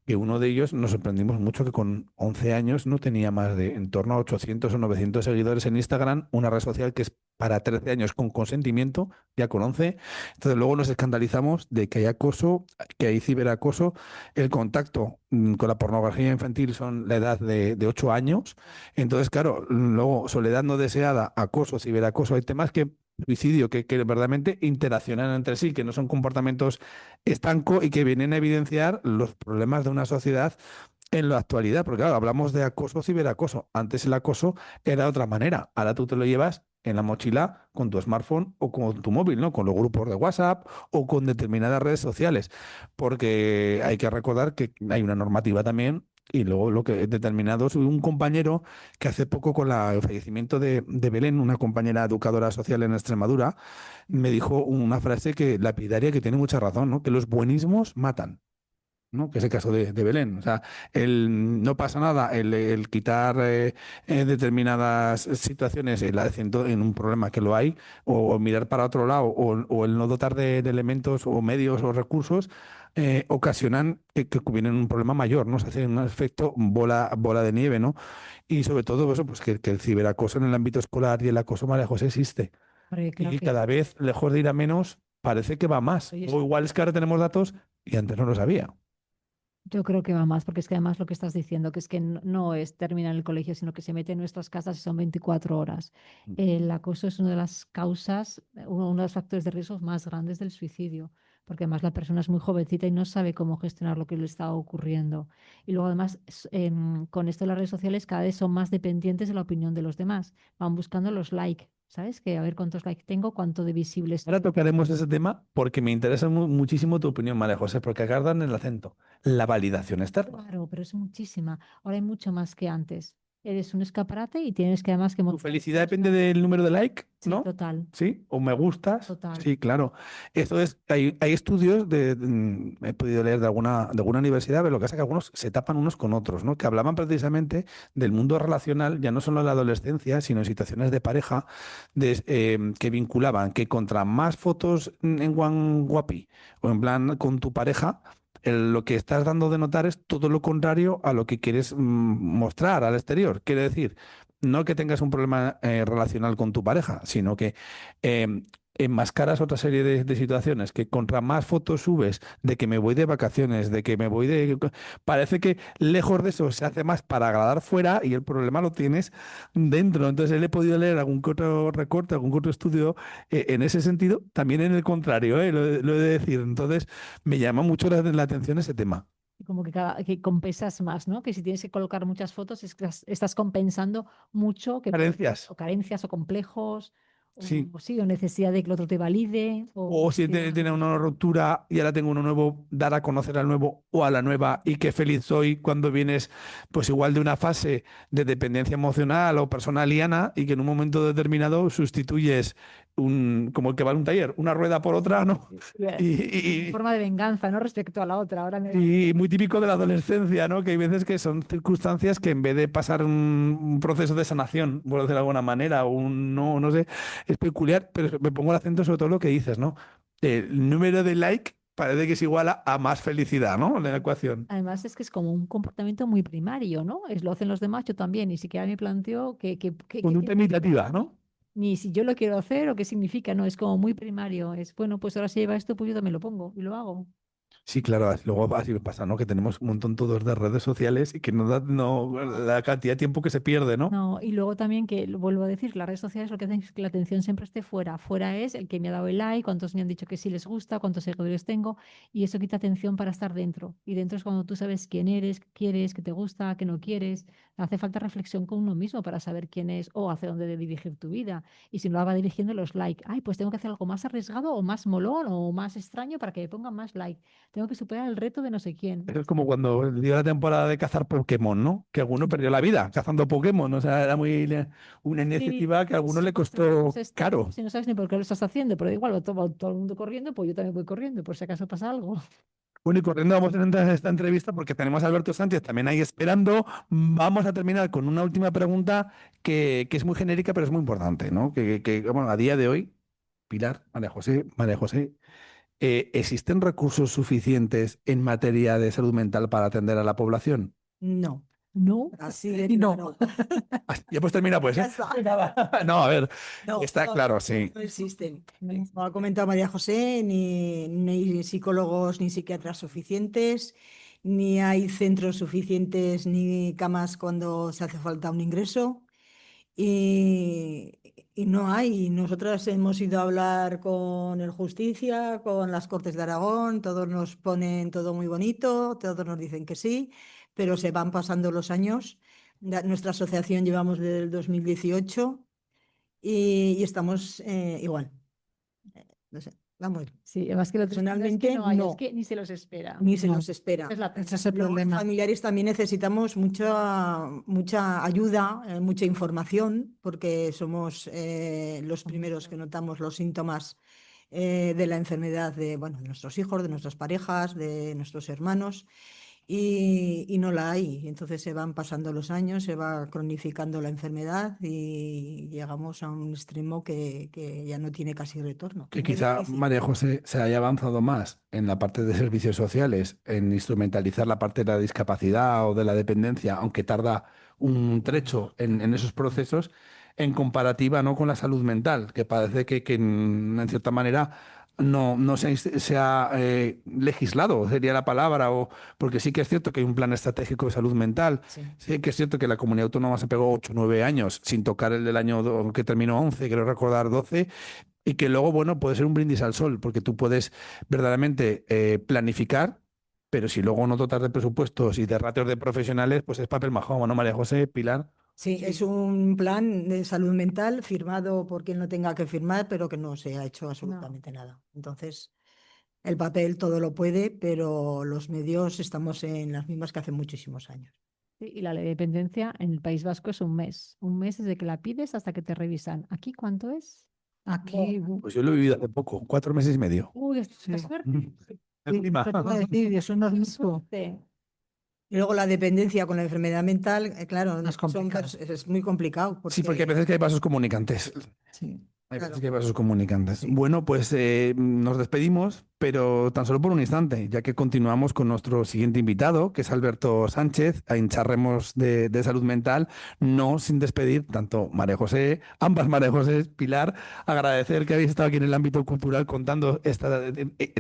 que uno de ellos nos sorprendimos mucho que con 11 años no tenía más de en torno a 800 o 900 seguidores en Instagram, una red social que es para 13 años con consentimiento, ya con 11. Entonces luego nos escandalizamos de que hay acoso, que hay ciberacoso, el contacto con la pornografía infantil son la edad de 8 años. Entonces, claro, luego soledad no deseada, acoso, ciberacoso, hay temas que suicidio que verdaderamente interaccionan entre sí, que no son comportamientos estanco y que vienen a evidenciar los problemas de una sociedad en la actualidad. Porque claro, hablamos de acoso, ciberacoso. Antes el acoso era de otra manera. Ahora tú te lo llevas en la mochila con tu smartphone o con tu móvil, ¿no? Con los grupos de WhatsApp o con determinadas redes sociales. Porque hay que recordar que hay una normativa también. Y luego lo que determinados, un compañero que hace poco con el fallecimiento de Belén, una compañera educadora social en Extremadura, me dijo una frase que lapidaria que tiene mucha razón, ¿no? Que los buenismos matan, ¿no? Que es el caso de Belén. O sea, no pasa nada el quitar determinadas situaciones, el acento en un problema que lo hay, o mirar para otro lado, o el no dotar de elementos o medios o recursos, ocasionan que vienen un problema mayor, ¿no? Se hace un efecto bola de nieve, ¿no? Y sobre todo eso, pues que el ciberacoso en el ámbito escolar y el acoso, María José, existe. Hombre, Y claro que que cada sí. vez, lejos de ir a menos, parece que va más. Oye, O igual es que ahora tenemos datos y antes no lo sabía. yo creo que va más, porque es que además lo que estás diciendo, que es que no es terminar en el colegio, sino que se mete en nuestras casas y son 24 horas. El acoso es una de las causas, uno de los factores de riesgo más grandes del suicidio, porque además la persona es muy jovencita y no sabe cómo gestionar lo que le está ocurriendo. Y luego además, con esto de las redes sociales cada vez son más dependientes de la opinión de los demás. Van buscando los likes, ¿sabes? Que a ver cuántos likes tengo, cuánto de visible Ahora estoy. tocaremos ese tema porque me interesa muchísimo tu opinión, María José, porque acá dan el acento. La validación externa. Claro, pero es muchísima. Ahora hay mucho más que antes. Eres un escaparate y tienes que además que Tu montar felicidad depende del número de like, Sí, ¿no? total, ¿Sí? ¿O me gustas? total. Sí, claro. Esto es, hay estudios he podido leer de alguna universidad, pero lo que pasa es que algunos se tapan unos con otros, ¿no? Que hablaban precisamente del mundo relacional, ya no solo en la adolescencia, sino en situaciones de pareja, que vinculaban que contra más fotos en Guapi o en plan con tu pareja, lo que estás dando de notar es todo lo contrario a lo que quieres mostrar al exterior. Quiere decir, no que tengas un problema relacional con tu pareja, sino que eh, enmascaras otra serie de situaciones, que contra más fotos subes de que me voy de vacaciones, de que me voy de... Parece que lejos de eso se hace más para agradar fuera y el problema lo tienes dentro. Entonces, él he podido leer algún que otro recorte, algún que otro estudio en ese sentido, también en el contrario, lo he de decir. Entonces, me llama mucho la atención ese tema. Y como que, que compensas más, ¿no? Que si tienes que colocar muchas fotos, es que estás compensando mucho que Carencias. o carencias o complejos, Sí. o sí, o necesidad de que el otro te valide, o O si tiene una ruptura y ahora tengo uno nuevo, dar a conocer al nuevo o a la nueva y qué feliz soy cuando vienes, pues igual de una fase de dependencia emocional o personal liana y que en un momento determinado sustituyes como el que va a un taller, una rueda por otra, ¿no? en Y, forma de venganza, ¿no? Respecto a la otra. Ahora y muy típico de la adolescencia, ¿no? Que hay veces que son circunstancias que en vez de pasar un proceso de sanación, por decirlo de alguna manera, no sé, es peculiar, pero me pongo el acento sobre todo en lo que dices, ¿no? El número de like parece que es igual a más felicidad, ¿no? En la ecuación. Además es que es como un comportamiento muy primario, ¿no? Es lo hacen los demás, yo también. Ni siquiera me planteo que Conducta imitativa, ¿no? ni si yo lo quiero hacer o qué significa, no, es como muy primario. Es, bueno, pues ahora se lleva esto, pues yo también lo pongo y lo hago. Sí, claro, luego así pasa, ¿no? Que tenemos un montón todos de redes sociales y que no da la cantidad de tiempo que se pierde, ¿no? No, y luego también que, lo vuelvo a decir, las redes sociales lo que hacen es que la atención siempre esté fuera. Fuera es el que me ha dado el like, cuántos me han dicho que sí les gusta, cuántos seguidores tengo, y eso quita atención para estar dentro. Y dentro es cuando tú sabes quién eres, qué quieres, qué te gusta, qué no quieres. Hace falta reflexión con uno mismo para saber quién es o hacia dónde de dirigir tu vida. Y si no la va dirigiendo los like, ay, pues tengo que hacer algo más arriesgado o más molón o más extraño para que me pongan más like. Tengo que superar el reto de no sé quién. Eso es como cuando dio la temporada de cazar Pokémon, ¿no? Que alguno perdió la vida cazando Pokémon. O sea, era una Sí, iniciativa que a alguno le pues costó está, caro. si no sabes ni por qué lo estás haciendo, pero igual va todo el mundo corriendo, pues yo también voy corriendo, por si acaso pasa algo. Bueno, y corriendo vamos a entrar en esta entrevista porque tenemos a Alberto Sánchez también ahí esperando. Vamos a terminar con una última pregunta que es muy genérica, pero es muy importante, ¿no? Bueno, a día de hoy, Pilar, María José, ¿existen recursos suficientes en materia de salud mental para atender a la población? No, No, así de No. claro. Ya pues termina, pues, Ya ¿eh? está. No, a ver, No, está no, claro, sí. no existen. no. Como ha comentado María José, ni psicólogos ni psiquiatras suficientes, ni hay centros suficientes ni camas cuando se hace falta un ingreso. Y, y no hay. Nosotras hemos ido a hablar con el Justicia, con las Cortes de Aragón, todos nos ponen todo muy bonito, todos nos dicen que sí, pero se van pasando los años. Nuestra asociación llevamos desde el 2018 y estamos igual. No sé, vamos. Sí, además que lo triste no es que Personalmente, no haya, es no, que ni se los espera. ni se No. nos espera. Es la Ese pena. es el Luego, los problema. familiares también necesitamos mucha ayuda, mucha información, porque somos los primeros que notamos los síntomas de la enfermedad de, bueno, de nuestros hijos, de nuestras parejas, de nuestros hermanos, y no la hay. Entonces se van pasando los años, se va cronificando la enfermedad y llegamos a un extremo que ya no tiene casi retorno. Que Muy quizá difícil. María José se haya avanzado más en la parte de servicios sociales, en instrumentalizar la parte de la discapacidad o de la dependencia, aunque tarda un trecho en esos procesos, en comparativa, ¿no?, con la salud mental, que parece que en cierta manera no se ha legislado, sería la palabra, porque sí que es cierto que hay un plan estratégico de salud mental, Sí. sí que es cierto que la comunidad autónoma se pegó 8 o 9 años sin tocar el del año que terminó 11, quiero recordar 12. Y que luego, bueno, puede ser un brindis al sol, porque tú puedes verdaderamente planificar, pero si luego no dotas de presupuestos y de ratios de profesionales, pues es papel majón, ¿no, María José, Pilar? Sí, es un plan de salud mental firmado por quien lo tenga que firmar, pero que no se ha hecho No. absolutamente nada. Entonces, el papel todo lo puede, pero los medios estamos en las mismas que hace muchísimos años. Sí, y la ley de dependencia en el País Vasco es un mes. Un mes desde que la pides hasta que te revisan. ¿Aquí cuánto es? Aquí, Pues yo lo he vivido hace poco, 4 meses y medio. Uy, qué sí. suerte. Encima. Eso te iba a decir, eso no es mismo. Sí. Y luego la dependencia con la enfermedad mental, claro, Más complicado. es muy complicado Sí, porque hay porque, veces que hay vasos comunicantes. Sí. Hay veces claro, que hay vasos comunicantes. sí. Bueno, pues nos despedimos, pero tan solo por un instante, ya que continuamos con nuestro siguiente invitado, que es Alberto Sánchez, en Charremos de Salud Mental, no sin despedir tanto María José, ambas María José, Pilar, agradecer que habéis estado aquí en el ámbito cultural contando esta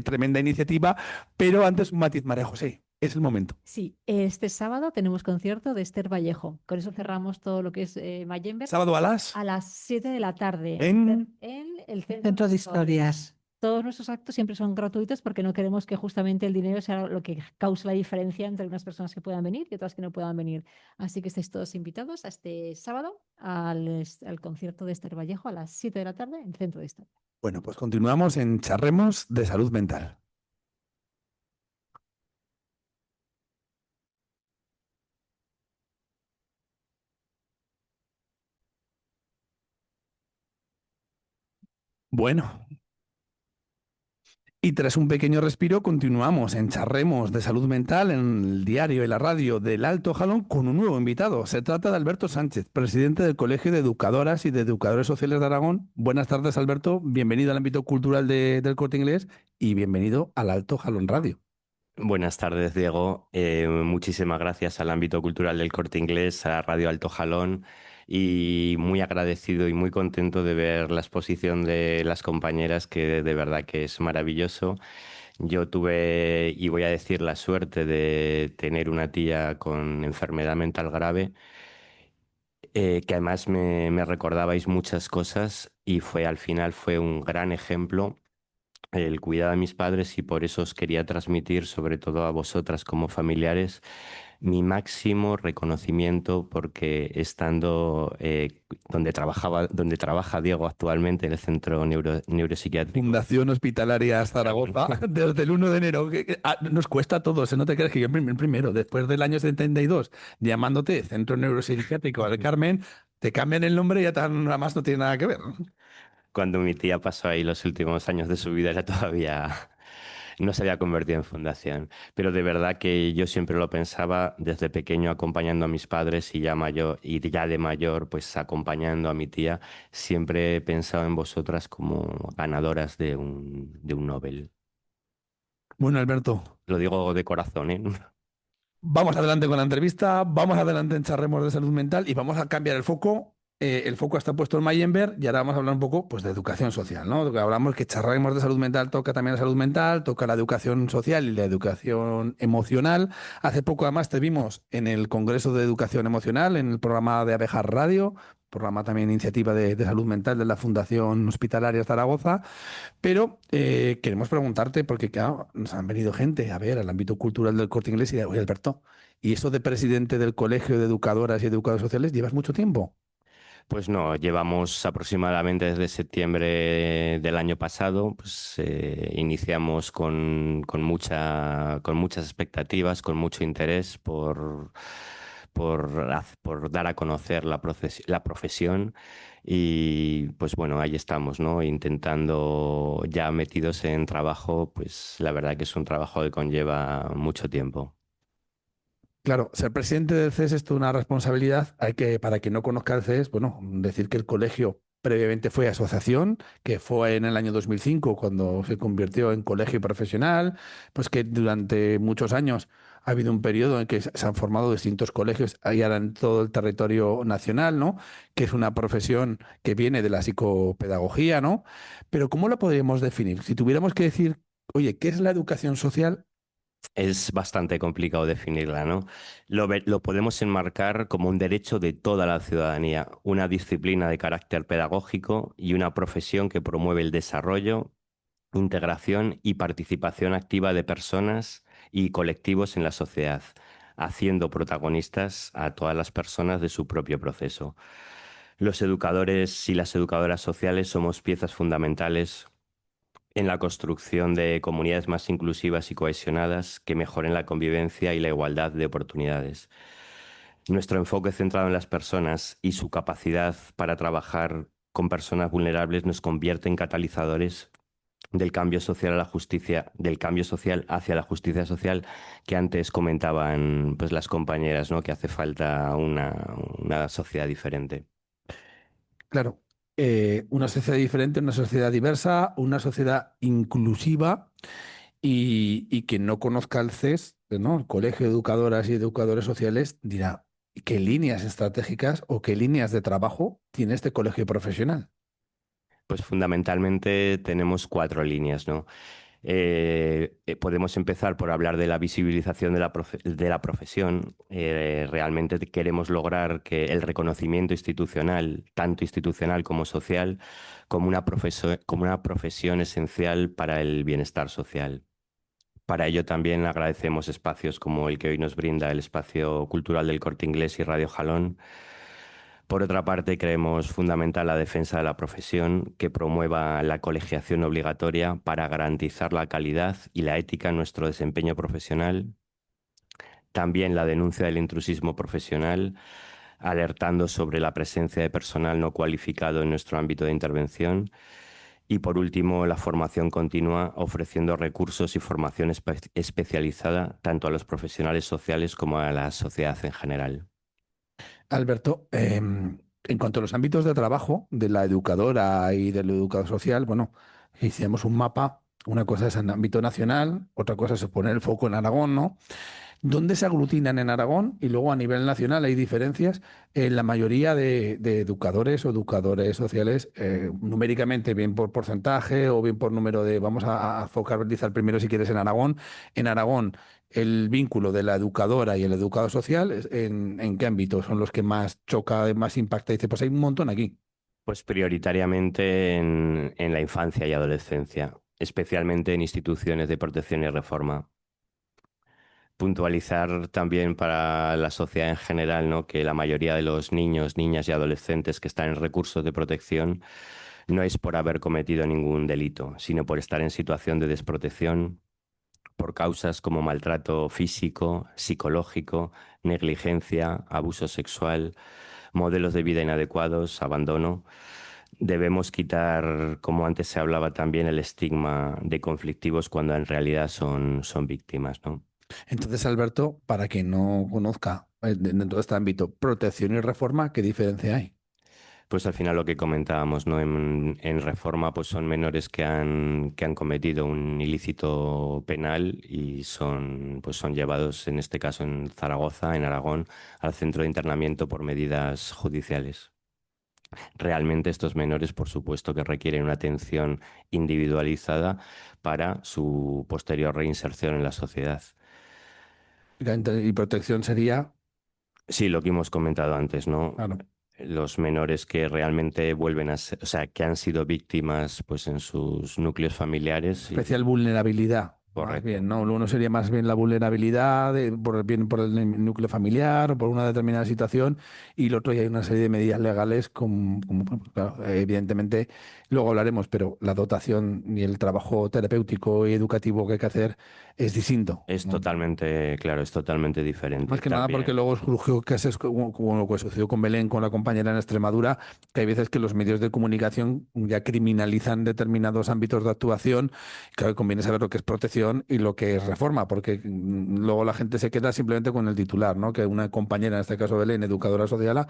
tremenda iniciativa, pero antes un matiz, María José, es el momento. Sí, este sábado tenemos concierto de Esther Vallejo. Con eso cerramos todo lo que es Mayember Sábado a las... a las 7 de la tarde En... en el Centro de Historias. Todos nuestros actos siempre son gratuitos porque no queremos que justamente el dinero sea lo que cause la diferencia entre unas personas que puedan venir y otras que no puedan venir. Así que estáis todos invitados a este sábado al concierto de Esther Vallejo a las 7 de la tarde en el Centro de Historia. Bueno, pues continuamos en Charremos de Salud Mental. Bueno, y tras un pequeño respiro, continuamos en Charremos de Salud Mental en el diario y la radio del Alto Jalón con un nuevo invitado. Se trata de Alberto Sánchez, presidente del Colegio de Educadoras y de Educadores Sociales de Aragón. Buenas tardes, Alberto. Bienvenido al ámbito cultural del Corte Inglés y bienvenido al Alto Jalón Radio. Buenas tardes, Diego. Muchísimas gracias al ámbito cultural del Corte Inglés, a Radio Alto Jalón y muy agradecido y muy contento de ver la exposición de las compañeras, que de verdad que es maravilloso. Yo tuve, y voy a decir, la suerte de tener una tía con enfermedad mental grave, que además me recordabais muchas cosas y fue al final fue un gran ejemplo el cuidado de mis padres, y por eso os quería transmitir, sobre todo a vosotras como familiares, mi máximo reconocimiento, porque estando donde trabaja Diego actualmente, en el Centro Neuropsiquiátrico. Fundación Hospitalaria Zaragoza, desde el 1 de enero. Nos cuesta a todos, ¿eh? No te creas que yo primero, después del año 72, llamándote Centro Neuropsiquiátrico al Carmen, te cambian el nombre y ya nada más no tiene nada que ver. Cuando mi tía pasó ahí los últimos años de su vida, era todavía no se había convertido en fundación. Pero de verdad que yo siempre lo pensaba desde pequeño, acompañando a mis padres, y ya mayor, y ya de mayor, pues acompañando a mi tía. Siempre he pensado en vosotras como ganadoras de un Nobel. Bueno, Alberto, Lo digo de corazón, ¿eh? vamos adelante con la entrevista, vamos adelante en Charremos de Salud Mental y vamos a cambiar el foco. El foco está puesto en Mayember y ahora vamos a hablar un poco, pues, de educación social, ¿no? Que hablamos que Charremos de Salud Mental toca también la salud mental, toca la educación social y la educación emocional. Hace poco además te vimos en el Congreso de Educación Emocional, en el programa de Abejas Radio, programa también iniciativa de salud mental de la Fundación Hospitalaria Zaragoza. Pero queremos preguntarte, porque claro, nos han venido gente a ver al ámbito cultural del Corte Inglés y de, oye, Alberto, ¿y eso de presidente del Colegio de Educadoras y Educadores Sociales llevas mucho tiempo? Pues no, llevamos aproximadamente desde septiembre del año pasado. Pues iniciamos con muchas expectativas, con mucho interés por dar a conocer la profesión, y pues bueno, ahí estamos, ¿no? Intentando, ya metidos en trabajo. Pues la verdad que es un trabajo que conlleva mucho tiempo. Claro, ser presidente del CES es toda una responsabilidad. Hay que, para quien no conozca el CES, bueno, decir que el colegio previamente fue asociación, que fue en el año 2005 cuando se convirtió en colegio profesional, pues que durante muchos años ha habido un periodo en que se han formado distintos colegios ahí ahora en todo el territorio nacional, ¿no? Que es una profesión que viene de la psicopedagogía, ¿no? Pero ¿cómo la podríamos definir? Si tuviéramos que decir, oye, ¿qué es la educación social? Es bastante complicado definirla, ¿no? Lo podemos enmarcar como un derecho de toda la ciudadanía, una disciplina de carácter pedagógico y una profesión que promueve el desarrollo, integración y participación activa de personas y colectivos en la sociedad, haciendo protagonistas a todas las personas de su propio proceso. Los educadores y las educadoras sociales somos piezas fundamentales en la construcción de comunidades más inclusivas y cohesionadas, que mejoren la convivencia y la igualdad de oportunidades. Nuestro enfoque centrado en las personas y su capacidad para trabajar con personas vulnerables nos convierte en catalizadores del cambio social a la justicia, del cambio social hacia la justicia social, que antes comentaban, pues, las compañeras, ¿no? Que hace falta una sociedad diferente. Claro, una sociedad diferente, una sociedad diversa, una sociedad inclusiva y quien no conozca el CES, ¿no? El Colegio de Educadoras y Educadores Sociales, dirá, ¿qué líneas estratégicas o qué líneas de trabajo tiene este colegio profesional? Pues fundamentalmente tenemos cuatro líneas, ¿no? Podemos empezar por hablar de la visibilización de la profesión. Realmente queremos lograr que el reconocimiento institucional, tanto institucional como social, como una profesión esencial para el bienestar social. Para ello también agradecemos espacios como el que hoy nos brinda el Espacio Cultural del Corte Inglés y Radio Jalón. Por otra parte, creemos fundamental la defensa de la profesión, que promueva la colegiación obligatoria para garantizar la calidad y la ética en nuestro desempeño profesional. También la denuncia del intrusismo profesional, alertando sobre la presencia de personal no cualificado en nuestro ámbito de intervención. Y por último, la formación continua, ofreciendo recursos y formación especializada tanto a los profesionales sociales como a la sociedad en general. Alberto, en cuanto a los ámbitos de trabajo de la educadora y del educador social, bueno, hicimos un mapa. Una cosa es en ámbito nacional, otra cosa es poner el foco en Aragón, ¿no? ¿Dónde se aglutinan en Aragón? Y luego a nivel nacional hay diferencias en la mayoría de educadores o educadores sociales, numéricamente, bien por porcentaje o bien por número de, vamos a focalizar primero si quieres en Aragón. En Aragón, el vínculo de la educadora y el educador social, ¿en qué ámbitos son los que más choca, más impacta? Y dice, pues hay un montón aquí. Pues prioritariamente en la infancia y adolescencia, especialmente en instituciones de protección y reforma. Puntualizar también para la sociedad en general, ¿no? Que la mayoría de los niños, niñas y adolescentes que están en recursos de protección no es por haber cometido ningún delito, sino por estar en situación de desprotección por causas como maltrato físico, psicológico, negligencia, abuso sexual, modelos de vida inadecuados, abandono. Debemos quitar, como antes se hablaba también, el estigma de conflictivos cuando en realidad son víctimas, ¿no? Entonces, Alberto, para quien no conozca dentro de este ámbito, protección y reforma, ¿qué diferencia hay? Pues al final lo que comentábamos, ¿no? En reforma, pues son menores que han cometido un ilícito penal y pues son llevados, en este caso en Zaragoza, en Aragón, al centro de internamiento por medidas judiciales. Realmente estos menores, por supuesto, que requieren una atención individualizada para su posterior reinserción en la sociedad. Y protección sería, Sí, lo que hemos comentado antes, ¿no? claro, Los menores que realmente vuelven a ser, o sea, que han sido víctimas, pues en sus núcleos familiares. especial vulnerabilidad. Más Correcto. bien, ¿no? Uno sería más bien la vulnerabilidad bien por el núcleo familiar o por una determinada situación, y el otro ya hay una serie de medidas legales claro, evidentemente, luego hablaremos, pero la dotación y el trabajo terapéutico y educativo que hay que hacer es distinto, Es ¿no? totalmente, claro, es totalmente diferente. Más que nada porque También. luego surgió casos como lo que sucedió con Belén, con la compañera en Extremadura, que hay veces que los medios de comunicación ya criminalizan determinados ámbitos de actuación. Claro, conviene saber lo que es protección y lo que es reforma, porque luego la gente se queda simplemente con el titular, ¿no? Que una compañera, en este caso Belén, educadora social,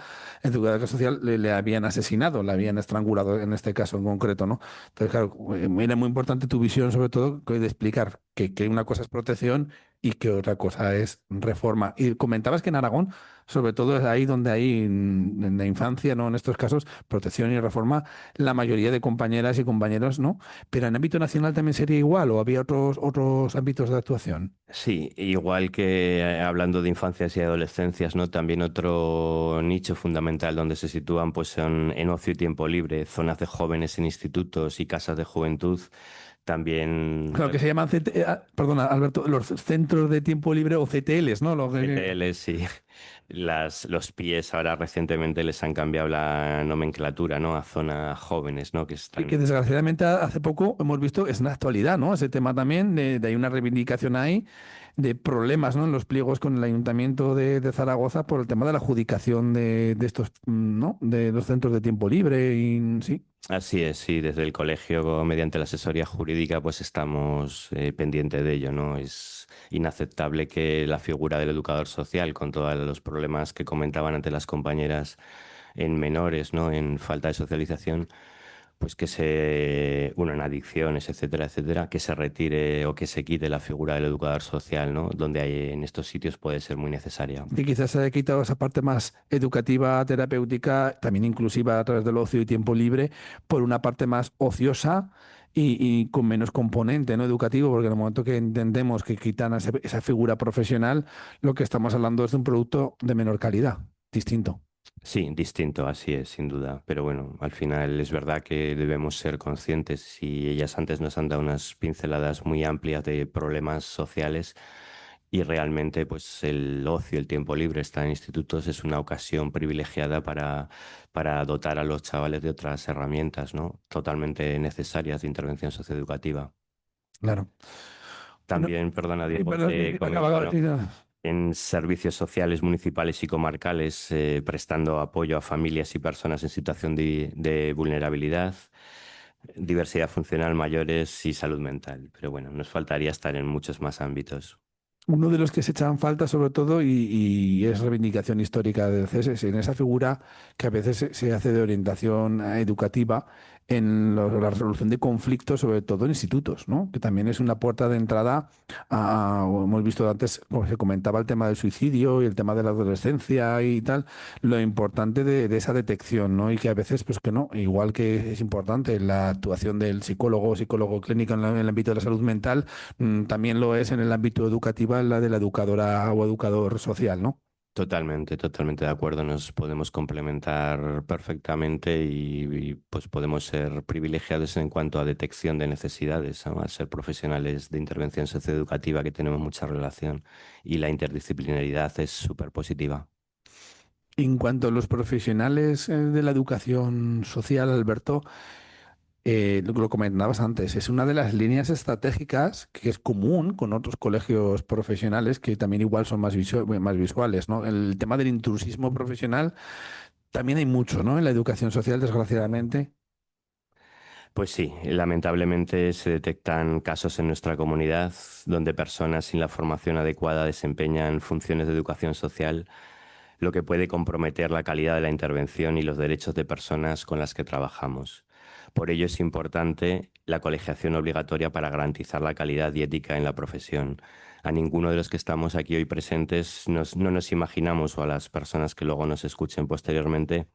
le habían asesinado, la habían estrangulado en este caso en concreto, ¿no? Entonces, claro, era muy importante tu visión, sobre todo, de explicar que una cosa es protección y que otra cosa es reforma. Y comentabas que en Aragón, sobre todo es ahí donde hay en la infancia, ¿no? En estos casos, protección y reforma, la mayoría de compañeras y compañeros, ¿no? Pero en ámbito nacional también sería igual, o había otros ámbitos de actuación. Sí, igual que hablando de infancias y adolescencias, ¿no? También otro nicho fundamental donde se sitúan pues son en ocio y tiempo libre, zonas de jóvenes en institutos y casas de juventud. También Claro, que se llaman, perdona, Alberto, los centros de tiempo libre o CTLs, ¿no? CTLs, sí. Los pies ahora recientemente les han cambiado la nomenclatura, ¿no? A zona jóvenes, ¿no? Que Y que están. desgraciadamente hace poco hemos visto, es una actualidad, ¿no? Ese tema también, de hay una reivindicación ahí de problemas, ¿no? En los pliegos con el Ayuntamiento de Zaragoza por el tema de la adjudicación de estos, ¿no? De los centros de tiempo libre y sí. Así es, sí, desde el colegio, mediante la asesoría jurídica, pues estamos pendientes de ello, ¿no? Es inaceptable que la figura del educador social, con todos los problemas que comentaban ante las compañeras en menores, ¿no? En falta de socialización, pues bueno, en adicciones, etcétera, etcétera, que se retire o que se quite la figura del educador social, ¿no? Donde hay en estos sitios puede ser muy necesaria. Y quizás se haya quitado esa parte más educativa, terapéutica, también inclusiva a través del ocio y tiempo libre, por una parte más ociosa y con menos componente, ¿no? Educativo, porque en el momento que entendemos que quitan esa figura profesional, lo que estamos hablando es de un producto de menor calidad, distinto. Sí, distinto, así es, sin duda. Pero bueno, al final es verdad que debemos ser conscientes y ellas antes nos han dado unas pinceladas muy amplias de problemas sociales y realmente pues el ocio, el tiempo libre, estar en institutos es una ocasión privilegiada para dotar a los chavales de otras herramientas, ¿no? Totalmente necesarias de intervención socioeducativa. Claro. Bueno, También, perdona, Diego, perdón, te comento, acaba, ¿no? En servicios sociales municipales y comarcales, prestando apoyo a familias y personas en situación de vulnerabilidad, diversidad funcional, mayores y salud mental. Pero bueno, nos faltaría estar en muchos más ámbitos. uno de los que se echaban falta, sobre todo, y es reivindicación histórica del CES, es en esa figura que a veces se hace de orientación educativa, la resolución de conflictos, sobre todo en institutos, ¿no? Que también es una puerta de entrada hemos visto antes, como se comentaba, el tema del suicidio y el tema de la adolescencia y tal, lo importante de esa detección, ¿no? Y que a veces, pues que no, igual que es importante la actuación del psicólogo o psicólogo clínico en el ámbito de la salud mental, también lo es en el ámbito educativo la de la educadora o educador social, ¿no? Totalmente, totalmente de acuerdo. Nos podemos complementar perfectamente pues podemos ser privilegiados en cuanto a detección de necesidades, ¿no? Al ser profesionales de intervención socioeducativa que tenemos mucha relación y la interdisciplinaridad es súper positiva. En cuanto a los profesionales de la educación social, Alberto, lo comentabas antes, es una de las líneas estratégicas que es común con otros colegios profesionales que también igual son más visuales, ¿no? El tema del intrusismo profesional también hay mucho, ¿no? En la educación social, desgraciadamente. Pues sí, lamentablemente se detectan casos en nuestra comunidad donde personas sin la formación adecuada desempeñan funciones de educación social, lo que puede comprometer la calidad de la intervención y los derechos de personas con las que trabajamos. Por ello es importante la colegiación obligatoria para garantizar la calidad y ética en la profesión. A ninguno de los que estamos aquí hoy presentes no nos imaginamos, o a las personas que luego nos escuchen posteriormente,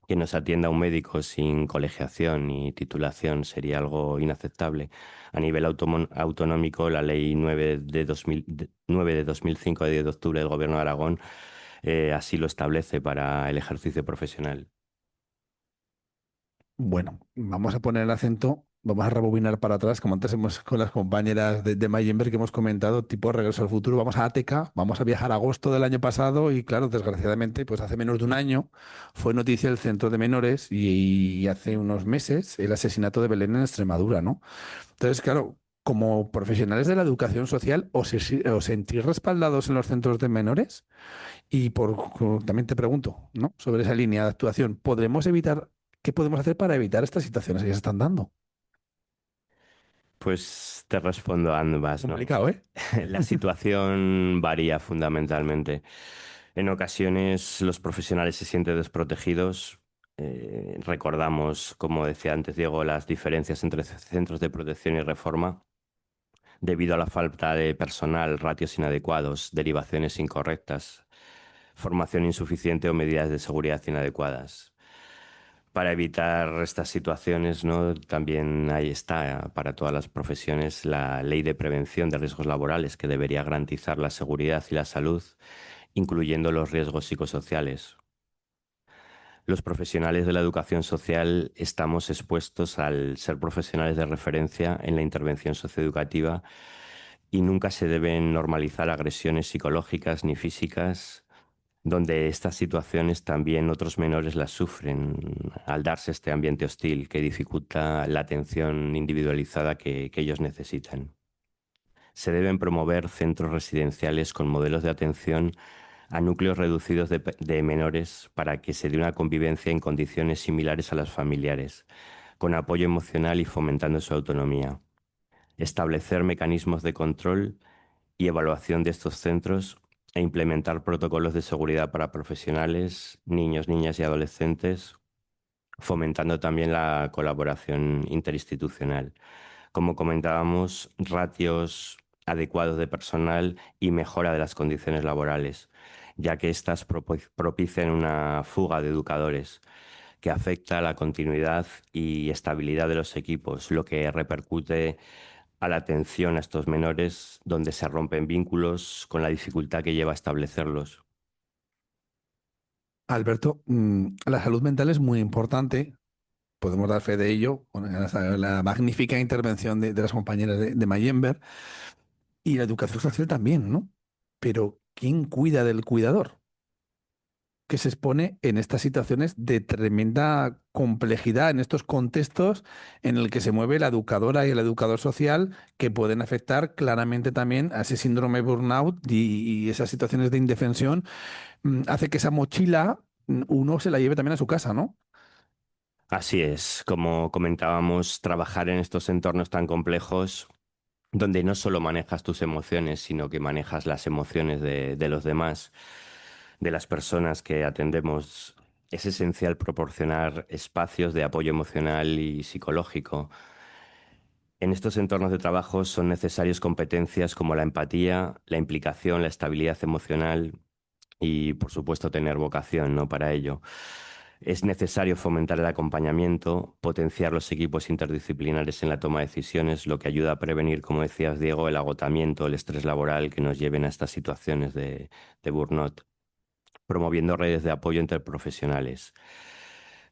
que nos atienda un médico sin colegiación ni titulación sería algo inaceptable. A nivel autonómico, la Ley 9 de 2005 de 10 de octubre del Gobierno de Aragón así lo establece para el ejercicio profesional. Bueno, vamos a poner el acento, vamos a rebobinar para atrás, como antes hemos con las compañeras de Mayember que hemos comentado, tipo Regreso al Futuro, vamos a Ática, vamos a viajar a agosto del año pasado y claro, desgraciadamente, pues hace menos de un año fue noticia el centro de menores y hace unos meses el asesinato de Belén en Extremadura, ¿no? Entonces, claro, como profesionales de la educación social, ¿os sentís respaldados en los centros de menores? Y también te pregunto, ¿no? Sobre esa línea de actuación, ¿qué podemos hacer para evitar estas situaciones que se están dando? Pues te respondo a ambas, ¿no? Complicado, ¿eh? La situación varía fundamentalmente. En ocasiones los profesionales se sienten desprotegidos. Recordamos, como decía antes Diego, las diferencias entre centros de protección y reforma debido a la falta de personal, ratios inadecuados, derivaciones incorrectas, formación insuficiente o medidas de seguridad inadecuadas. Para evitar estas situaciones, ¿no? También ahí está para todas las profesiones la Ley de Prevención de Riesgos Laborales, que debería garantizar la seguridad y la salud, incluyendo los riesgos psicosociales. Los profesionales de la educación social estamos expuestos al ser profesionales de referencia en la intervención socioeducativa y nunca se deben normalizar agresiones psicológicas ni físicas, donde estas situaciones también otros menores las sufren al darse este ambiente hostil que dificulta la atención individualizada que ellos necesitan. Se deben promover centros residenciales con modelos de atención a núcleos reducidos de menores para que se dé una convivencia en condiciones similares a las familiares, con apoyo emocional y fomentando su autonomía. Establecer mecanismos de control y evaluación de estos centros e implementar protocolos de seguridad para profesionales, niños, niñas y adolescentes, fomentando también la colaboración interinstitucional. Como comentábamos, ratios adecuados de personal y mejora de las condiciones laborales, ya que éstas propician una fuga de educadores que afecta a la continuidad y estabilidad de los equipos, lo que repercute a la atención a estos menores, donde se rompen vínculos con la dificultad que lleva a establecerlos. Alberto, la salud mental es muy importante. Podemos dar fe de ello con la magnífica intervención de las compañeras de Mayember y la educación social también, ¿no? Pero ¿quién cuida del cuidador? Que se expone en estas situaciones de tremenda complejidad, en estos contextos en el que se mueve la educadora y el educador social, que pueden afectar claramente también a ese síndrome burnout y esas situaciones de indefensión, hace que esa mochila uno se la lleve también a su casa, ¿no? Así es, como comentábamos, trabajar en estos entornos tan complejos, donde no solo manejas tus emociones, sino que manejas las emociones de los demás, de las personas que atendemos, es esencial proporcionar espacios de apoyo emocional y psicológico. En estos entornos de trabajo son necesarias competencias como la empatía, la implicación, la estabilidad emocional y, por supuesto, tener vocación, ¿no? Para ello. Es necesario fomentar el acompañamiento, potenciar los equipos interdisciplinares en la toma de decisiones, lo que ayuda a prevenir, como decías, Diego, el agotamiento, el estrés laboral que nos lleven a estas situaciones de burnout, promoviendo redes de apoyo entre profesionales.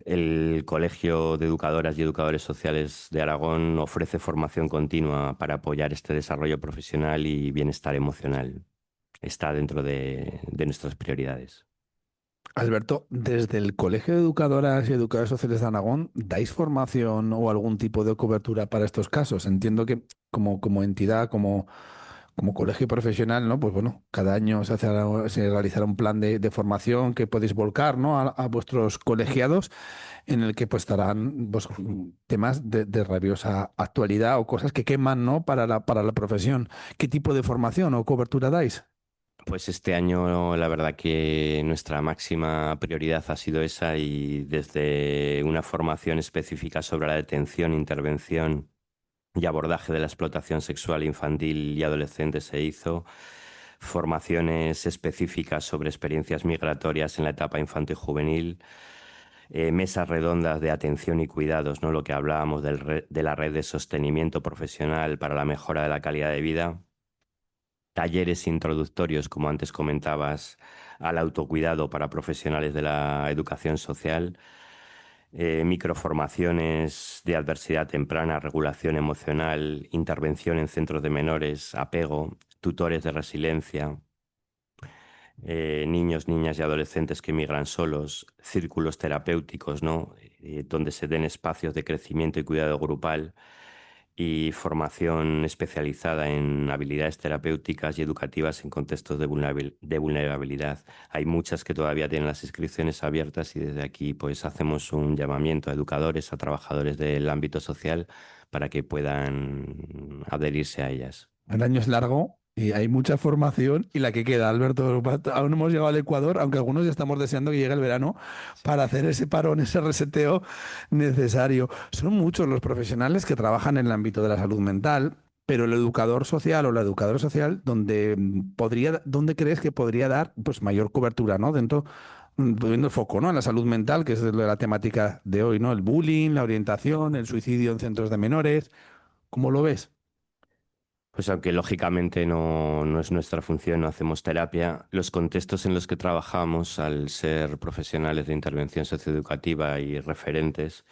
El Colegio de Educadoras y Educadores Sociales de Aragón ofrece formación continua para apoyar este desarrollo profesional y bienestar emocional. Está dentro de nuestras prioridades. Alberto, desde el Colegio de Educadoras y Educadores Sociales de Aragón, ¿dais formación o algún tipo de cobertura para estos casos? Entiendo que como entidad, como colegio profesional, ¿no? Pues bueno, cada año se realizará un plan de formación que podéis volcar, ¿no? A vuestros colegiados, en el que pues estarán pues, temas de rabiosa actualidad o cosas que queman, ¿no? Para la profesión. ¿Qué tipo de formación o cobertura dais? Pues este año la verdad que nuestra máxima prioridad ha sido esa y desde una formación específica sobre la detención, intervención y abordaje de la explotación sexual infantil y adolescente se hizo, formaciones específicas sobre experiencias migratorias en la etapa infanto-juvenil, mesas redondas de atención y cuidados, ¿no? Lo que hablábamos de la red de sostenimiento profesional para la mejora de la calidad de vida, talleres introductorios, como antes comentabas, al autocuidado para profesionales de la educación social, microformaciones de adversidad temprana, regulación emocional, intervención en centros de menores, apego, tutores de resiliencia, niños, niñas y adolescentes que migran solos, círculos terapéuticos, ¿no? Donde se den espacios de crecimiento y cuidado grupal y formación especializada en habilidades terapéuticas y educativas en contextos de vulnerabilidad. Hay muchas que todavía tienen las inscripciones abiertas y desde aquí pues hacemos un llamamiento a educadores, a trabajadores del ámbito social para que puedan adherirse a ellas. El año es largo y hay mucha formación y la que queda, Alberto, aún no hemos llegado al Ecuador, aunque algunos ya estamos deseando que llegue el verano para hacer ese parón, ese reseteo necesario. Son muchos los profesionales que trabajan en el ámbito de la salud mental, pero el educador social o la educadora social, ¿dónde crees que podría dar pues mayor cobertura, ¿no? Poniendo el foco, ¿no? En la salud mental, que es la temática de hoy, ¿no? El bullying, la orientación, el suicidio en centros de menores. ¿Cómo lo ves? Pues aunque lógicamente no es nuestra función, no hacemos terapia, los contextos en los que trabajamos, al ser profesionales de intervención socioeducativa y referentes,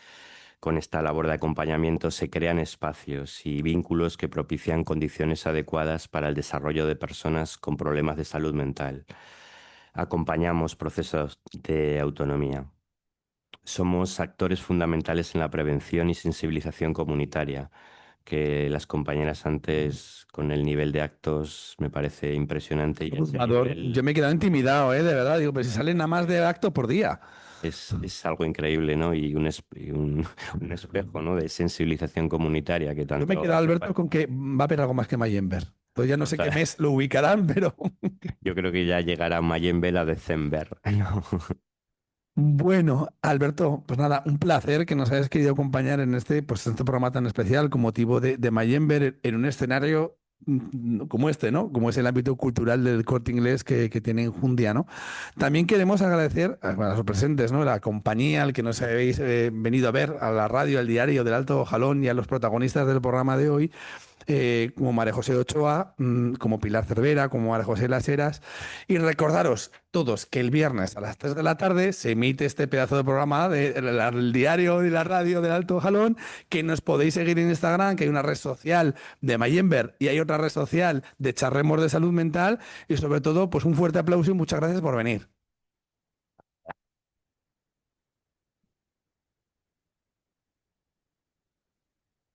con esta labor de acompañamiento se crean espacios y vínculos que propician condiciones adecuadas para el desarrollo de personas con problemas de salud mental. Acompañamos procesos de autonomía. Somos actores fundamentales en la prevención y sensibilización comunitaria, que las compañeras antes con el nivel de actos me parece impresionante y ese Abrumador. Yo me he quedado intimidado, de verdad. Digo, pero si salen nada más de acto por día. es algo increíble, ¿no? Y un espejo, ¿no? De sensibilización comunitaria que Yo tanto me he quedado, hace Alberto, falta. con que va a haber algo más que Mayember. Entonces ya no sé qué mes lo ubicarán, pero Yo creo que ya llegará Mayember a December, ¿no? bueno, Alberto, pues nada, un placer que nos hayas querido acompañar en este programa tan especial con motivo de Mayember en un escenario como este, ¿no? Como es el ámbito cultural del Corte Inglés que tiene Enjundia, ¿no? También queremos agradecer bueno, a los presentes, ¿no? La compañía, al que nos habéis venido a ver, a la radio, al diario del Alto Jalón y a los protagonistas del programa de hoy. Como María José Ochoa, como Pilar Cervera, como María José Las Heras. Y recordaros todos que el viernes a las 3 de la tarde se emite este pedazo de programa del diario y la radio del Alto Jalón, que nos podéis seguir en Instagram, que hay una red social de Mayember y hay otra red social de Charremos de Salud Mental. Y sobre todo, pues un fuerte aplauso y muchas gracias por venir.